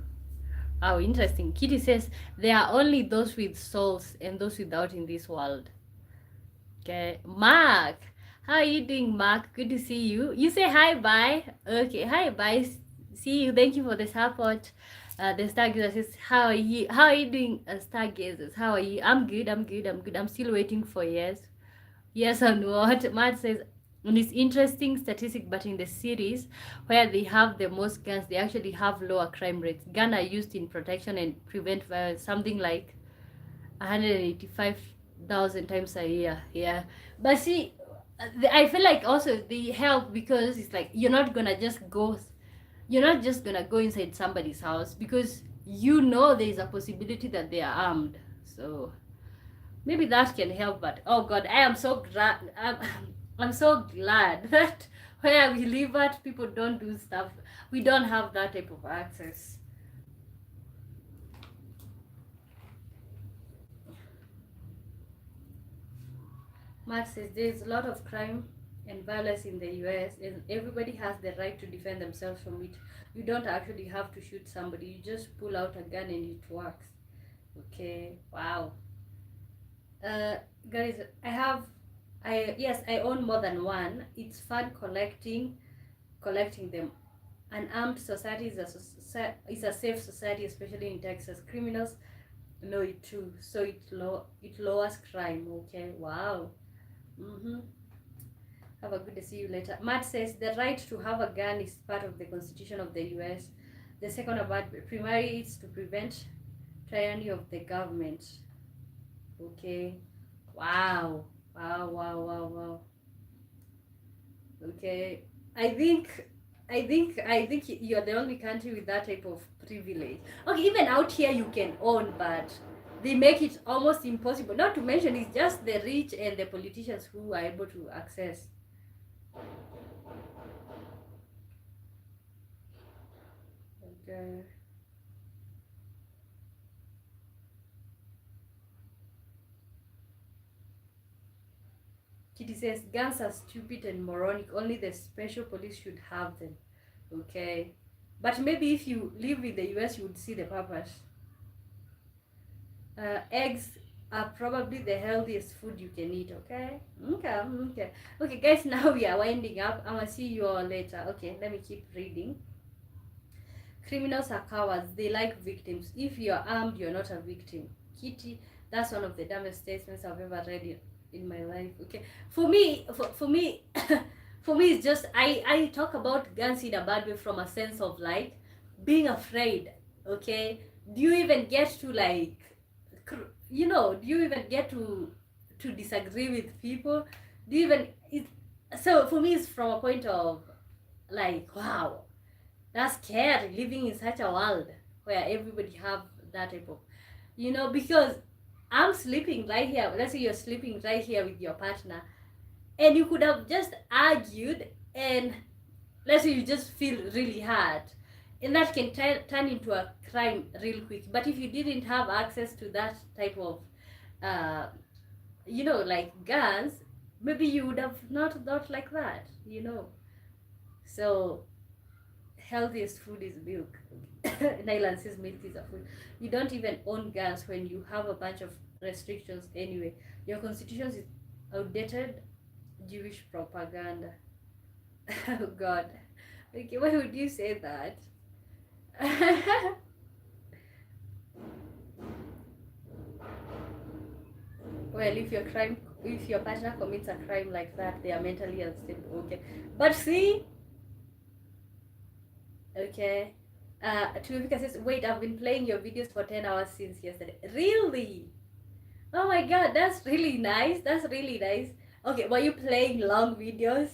Oh, interesting. Kitty says there are only those with souls and those without in this world. Okay. Mark, how are you doing, Mark? Good to see you. You say hi, bye. Okay, hi, bye. See you. Thank you for the support. The stargazer says, how are you? How are you doing, stargazers? How are you? I'm good. I'm good. I'm good. I'm still waiting for yes. Yes and what? Matt says, and it's interesting statistic, but in the cities where they have the most guns, they actually have lower crime rates. Guns are used in protection and prevent violence, something like 185,000 times a year. Yeah, but see, I feel like also they help, because it's like you're not just gonna go inside somebody's house, because you know there is a possibility that they are armed. So maybe that can help. But oh god, I am so glad. I'm so glad that where we live at, people don't do stuff. We don't have that type of access. Matt says there's a lot of crime and violence in the US, and everybody has the right to defend themselves from it. You don't actually have to shoot somebody, you just pull out a gun and it works. Okay, wow. Guys, I own more than one. It's fun collecting them. An armed society is a safe society, especially in Texas. Criminals know it too, so it lowers crime. Okay, wow. Have a good day. See you later. Matt says the right to have a gun is part of the Constitution of the U.S. The second about primary is to prevent tyranny of the government. Okay. Wow. Wow. Okay. I think you're the only country with that type of privilege. Okay, even out here you can own, but they make it almost impossible. Not to mention, it's just the rich and the politicians who are able to access. Okay. Kitty says guns are stupid and moronic. Only the special police should have them. Okay. But maybe if you live in the US, you would see the purpose. Eggs are probably the healthiest food you can eat. Okay. Okay, guys. Now we are winding up. I'm gonna see you all later. Okay, let me keep reading. Criminals are cowards. They like victims. If you're armed, you're not a victim. Kitty, that's one of the dumbest statements I've ever read in my life. Okay, for me, for me, it's just I talk about guns in a bad way, from a sense of like being afraid. Okay, do you even get to like, do you even get to disagree with people? Do you even so for me, it's from a point of like, wow, that's scary living in such a world where everybody have that type of, because I'm sleeping right here. Let's say you're sleeping right here with your partner, and you could have just argued, and let's say you just feel really hurt, and that can turn into a crime real quick. But if you didn't have access to that type of like guns, maybe you would have not thought like that. So healthiest food is milk. Nylan says milk is a food. You don't even own guns when you have a bunch of restrictions anyway. Your constitution is outdated Jewish propaganda. Oh god. Okay, why would you say that? Well, if your partner commits a crime like that, they are mentally unstable. Okay, but see, okay. Tulivika says, wait, I've been playing your videos for 10 hours since yesterday. Really? Oh my god, that's really nice. That's really nice. Okay, were you playing long videos?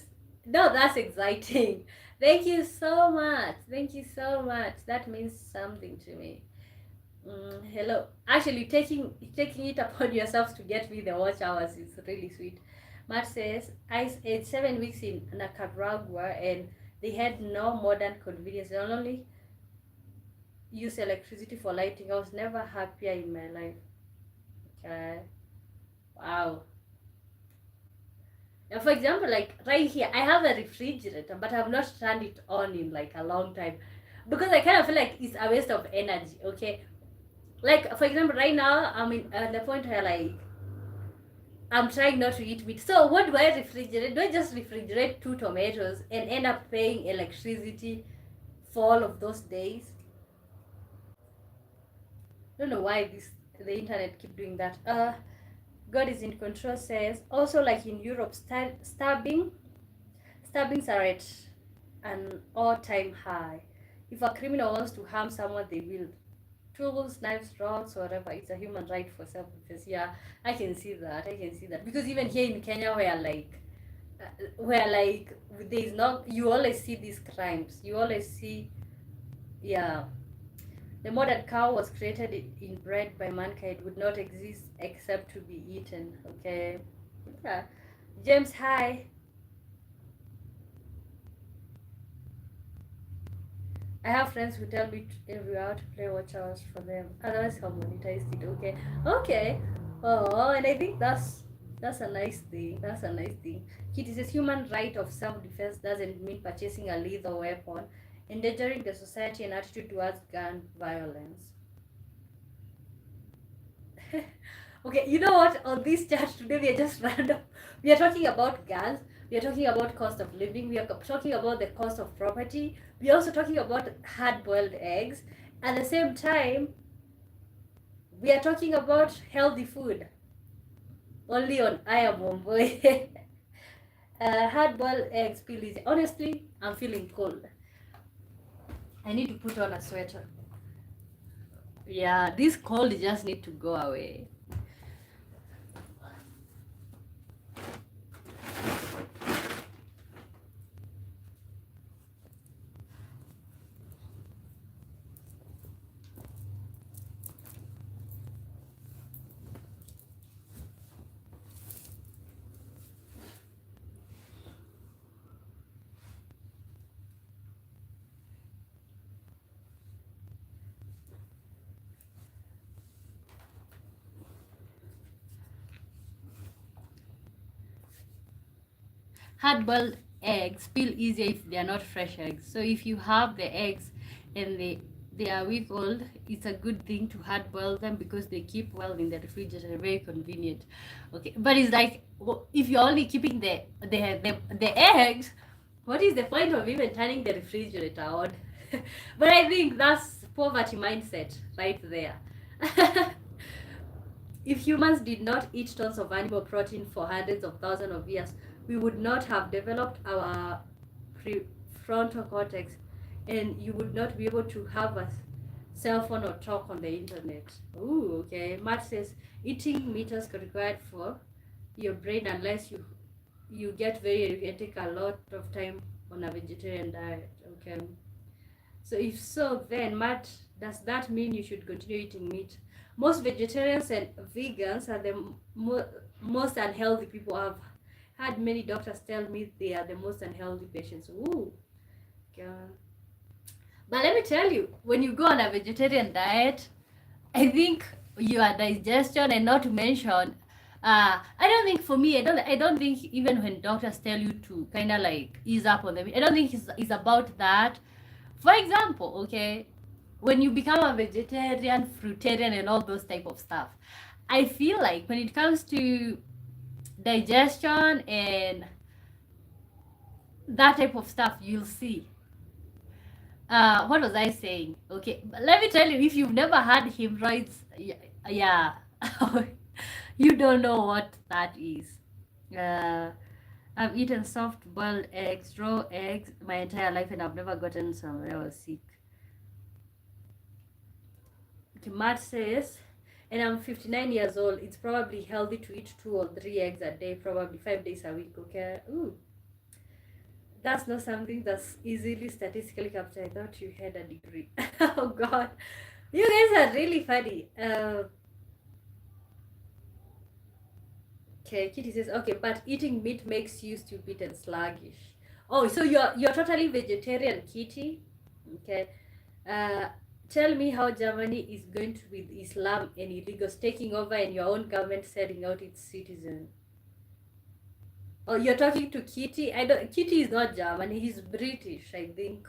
No, that's exciting. Thank you so much. Thank you so much. That means something to me. Hello. Actually, taking it upon yourselves to get me the watch hours is really sweet. Matt says, I spent 7 weeks in Nicaragua, and They had no modern convenience. They only use electricity for lighting. I was never happier in my life. Okay. Wow. Now, for example, like right here, I have a refrigerator, but I've not turned it on in like a long time because I kind of feel like it's a waste of energy. Okay. Like, for example, right now, I'm in the point where like I'm trying not to eat meat. So what do I refrigerate? Do I just refrigerate 2 tomatoes and end up paying electricity for all of those days? I don't know why the internet keep doing that. God is in control says also, like in Europe, stabbings are at an all-time high. If a criminal wants to harm someone, they will. Tools, knives, rocks, whatever. It's a human right for self-defense. Yeah, I can see that. I can see that because even here in Kenya, where like there is not, you always see these crimes. You always see, yeah. The modern cow was created in bread by mankind, would not exist except to be eaten. Okay. Yeah. James, hi. I have friends who tell me every hour to play watch hours for them. Otherwise, I'll monetize it. Okay. Okay. Oh, and I think that's a nice thing. That's a nice thing. Kitty says human right of self-defense doesn't mean purchasing a lethal weapon, endangering the society and attitude towards gun violence. Okay, you know what? On this chat today, we are just random. We are talking about guns. We are talking about cost of living. We are talking about the cost of property. We are also talking about hard-boiled eggs. At the same time, we are talking about healthy food. Only on I Am Homeboy. Hard-boiled eggs feel easy. Honestly, I'm feeling cold. I need to put on a sweater. Yeah, this cold just need to go away. Hard-boiled eggs peel easier if they are not fresh eggs. So if you have the eggs and they are week old, it's a good thing to hard boil them because they keep well in the refrigerator, very convenient. Okay, but it's like if you're only keeping the eggs, what is the point of even turning the refrigerator on? But I think that's poverty mindset right there. If humans did not eat tons of animal protein for hundreds of thousands of years, we would not have developed our prefrontal cortex, and you would not be able to have a cell phone or talk on the internet. Ooh, okay. Matt says eating meat is required for your brain unless you get very you take a lot of time on a vegetarian diet. Okay. So if so, then Matt, does that mean you should continue eating meat? Most vegetarians and vegans are the most unhealthy people. I've had many doctors tell me they are the most unhealthy patients. Ooh, God. But let me tell you, when you go on a vegetarian diet, I think your digestion, and not to mention, I don't think for me, I don't think even when doctors tell you to kind of like ease up on them, I don't think it's about that. For example, okay, when you become a vegetarian, fruitarian, and all those type of stuff, I feel like when it comes to digestion and that type of stuff, you'll see. What was I saying? Okay, but let me tell you, if you've never had hemorrhoids, yeah, you don't know what that is. I've eaten soft boiled eggs, raw eggs my entire life, and I've never gotten some when I was sick. Okay, Matt says, and I'm 59 years old. It's probably healthy to eat 2 or 3 eggs a day, probably 5 days a week. Okay. Ooh. That's not something that's easily statistically captured. I thought you had a degree. Oh God, you guys are really funny. Okay, Kitty says, okay, but eating meat makes you stupid and sluggish. Oh, so you're totally vegetarian, Kitty. Okay. Uh, Tell me how Germany is going to with Islam and illegals taking over and your own government selling out its citizens. Oh, you're talking to Kitty? I don't. Kitty is not German. He's British, I think.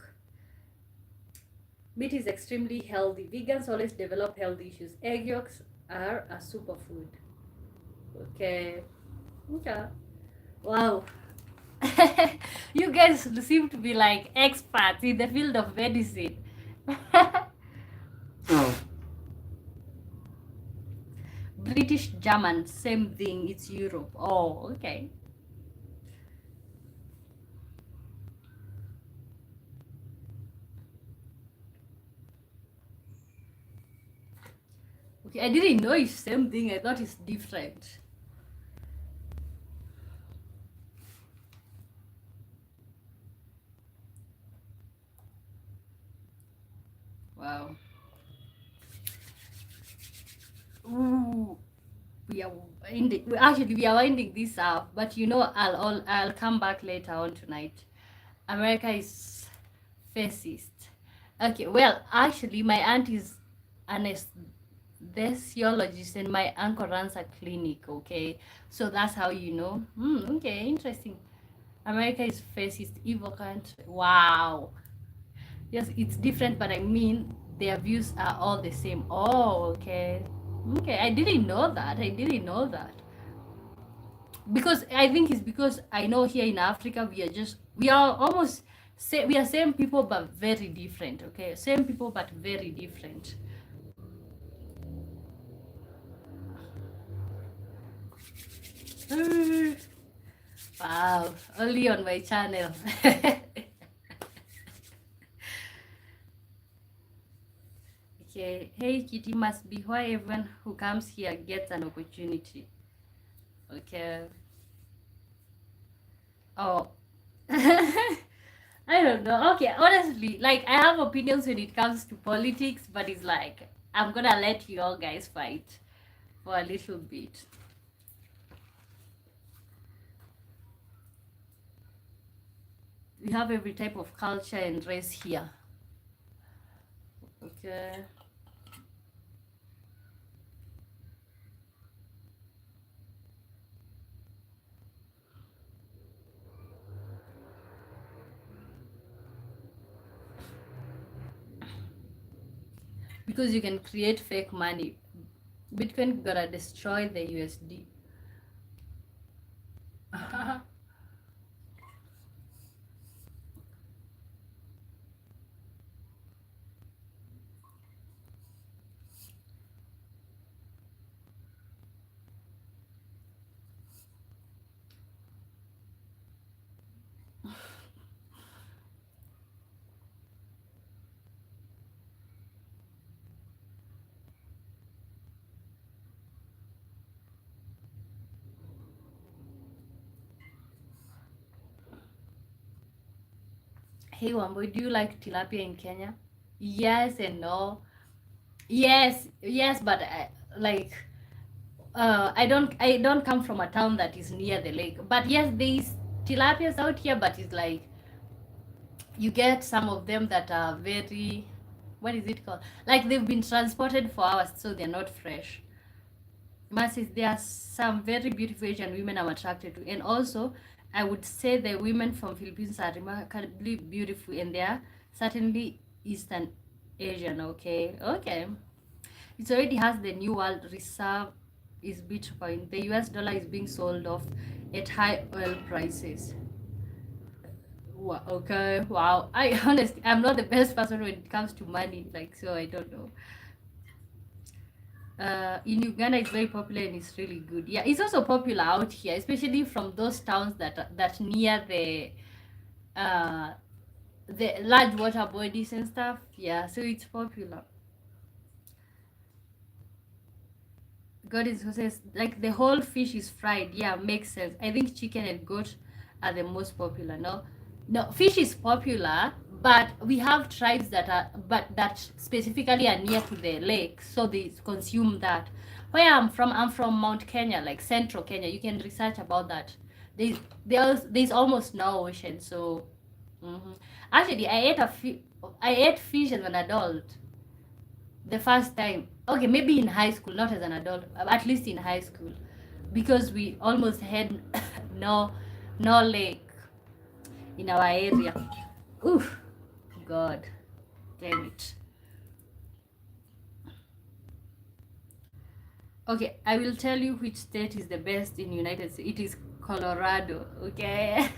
Meat is extremely healthy. Vegans always develop health issues. Egg yolks are a superfood. Okay. Okay. Wow. You guys seem to be like experts in the field of medicine. British, German, same thing. It's Europe. Oh, okay. Okay, I didn't know it's same thing. I thought it's different. Wow. Ooh, we are actually we are winding this up, but you know I'll come back later on tonight. America is fascist. Okay, well actually my aunt is anesthesiologist and my uncle runs a clinic. Okay, so that's how you know. Okay, interesting. America is fascist, evil country. Wow. Yes, it's different, but I mean their views are all the same. Oh, okay. Okay, I didn't know that. I didn't know that. Because I think it's because I know here in Africa we are almost we are same people but very different. Okay, same people but very different. Wow, only on my channel. Okay, hey Kitty must be why everyone who comes here gets an opportunity. Okay. Oh. I don't know. Okay, honestly, like I have opinions when it comes to politics, but it's like I'm gonna let you all guys fight for a little bit. We have every type of culture and race here. Okay. Because you can create fake money. Bitcoin gonna destroy the USD. Hey Wambo, do you like tilapia in Kenya? Yes and no. Yes, yes, but like I don't come from a town that is near the lake. But yes, there is tilapias out here, but it's like you get some of them that are very, what is it called? Like they've been transported for hours, so they're not fresh. Masses, there are some very beautiful Asian women I'm attracted to, and also I would say the women from Philippines are remarkably beautiful, and they are certainly Eastern Asian. Okay, okay. It already has the new world reserve is Bitcoin. The US dollar is being sold off at high oil prices. Okay, wow. I honestly, I'm not the best person when it comes to money, like, so I don't know. In Uganda, it's very popular and it's really good. Yeah, it's also popular out here, especially from those towns that near uh the large water bodies and stuff. Yeah, so it's popular. God is who says like the whole fish is fried. Yeah, makes sense. I think chicken and goat are the most popular. No, no, fish is popular, but we have tribes that specifically are near to the lake, so they consume that. Where I'm from Mount Kenya, like central Kenya. You can research about that. there's almost no ocean. So actually, I ate fish as an adult the first time. Okay, maybe in high school, not as an adult, at least in high school, because we almost had no lake in our area. Oof, God, damn it. Okay, I will tell you which state is the best in United States. It is Colorado. Okay.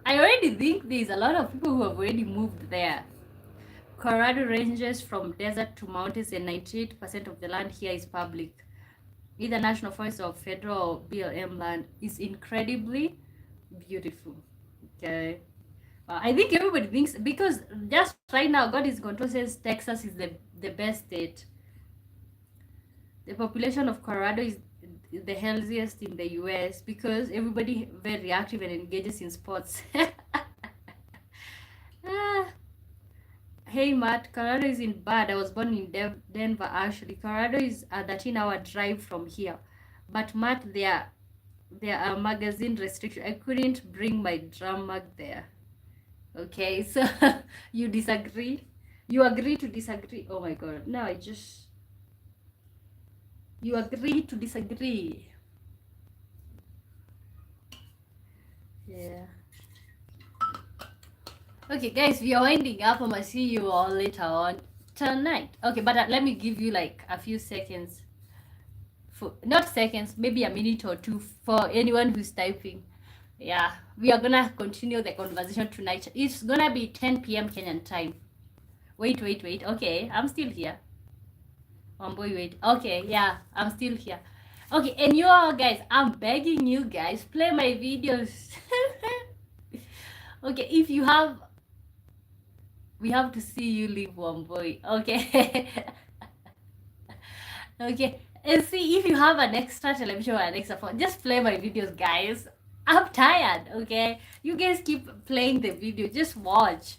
I already think there's a lot of people who have already moved there. Colorado ranges from desert to mountains, and 98% of the land here is public, either national forest or federal or BLM land. Is incredibly beautiful. Okay. I think everybody thinks, because just right now, God is in control, says Texas is the best state. The population of Colorado is the healthiest in the US because everybody very active and engages in sports. Hey Matt, Colorado isn't bad. I was born in Denver actually. Colorado is a 13-hour drive from here. But Matt, there are magazine restrictions. I couldn't bring my drum mag there. Okay, so you disagree? You agree to disagree? Oh my God. No, you agree to disagree. Yeah. Okay, guys, we are winding up. I'm gonna see you all later on tonight. Okay, but let me give you like a few seconds. Not seconds, maybe a minute or two for anyone who's typing. Yeah, we are gonna continue the conversation tonight. It's gonna be 10 p.m. Kenyan time. Wait. Okay, I'm still here. Boy, wait. Okay, yeah, I'm still here. Okay, and you all guys, I'm begging you guys, play my videos. Okay, if you have, we have to see you leave, boy. Okay. Okay, and see if you have an extra television or an extra phone, just play my videos, guys. I'm tired. Okay, you guys keep playing the video, just watch.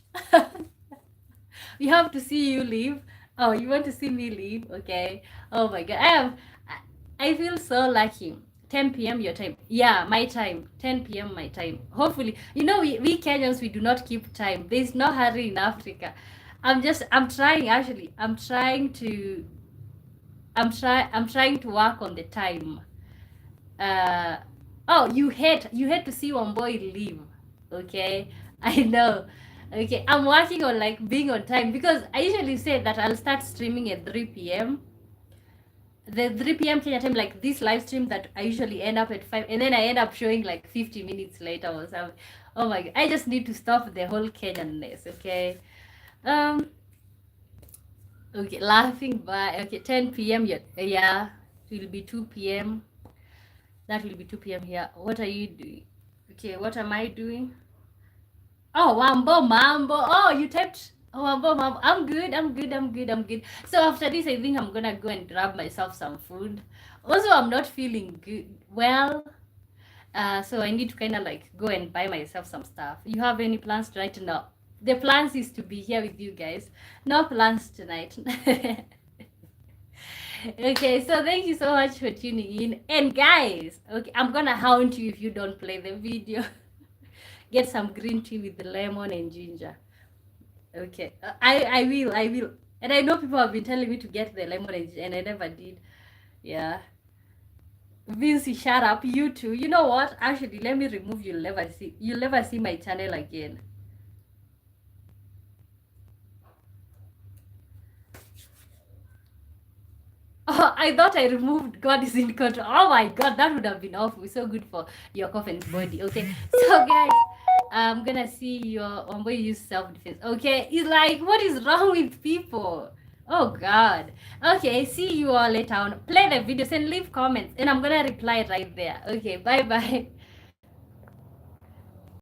We have to see you leave. Oh, you want to see me leave? Okay. Oh my God, I feel so lucky. 10 p.m. your time. Yeah, my time. 10 p.m. my time. Hopefully, you know, we Kenyans, we do not keep time. There's no hurry in Africa. I'm trying actually. I'm trying to work on the time. Oh, you hate to see one boy leave. Okay, I know. Okay, I'm working on like being on time, because I usually say that I'll start streaming at 3 p.m. The 3 p.m. Kenya time, like this live stream that I usually end up at 5, and then I end up showing like 50 minutes later or something. Oh my God, I just need to stop the whole Kenyanness. Okay. Okay, laughing by. Okay, 10 p.m. Yeah, it will be 2 p.m. That will be 2 p.m. here. What are you doing? Okay, what am I doing? Oh, Wambo Mambo. Oh, you typed. Oh, Wambo Mambo. I'm good. So after this, I think I'm gonna go and grab myself some food. Also, I'm not feeling good. Well, so I need to kind of like go and buy myself some stuff. You have any plans tonight? No. The plans is to be here with you guys. No plans tonight. Okay, so thank you so much for tuning in. And guys, okay, I'm gonna hound you if you don't play the video. Get some green tea with lemon and ginger. Okay, I will. And I know people have been telling me to get the lemon and ginger, and I never did. Yeah. Vinci, shut up. You too. You know what? Actually, let me remove you. You'll never see my channel again. Oh, I thought I removed God is in control. Oh my God, that would have been awful. So good for your coffin's body. Okay, so guys, I'm gonna see I'm going to use self-defense. Okay, it's like, what is wrong with people? Oh God. Okay, see you all later on. Play the videos and leave comments, and I'm gonna reply right there. Okay, bye.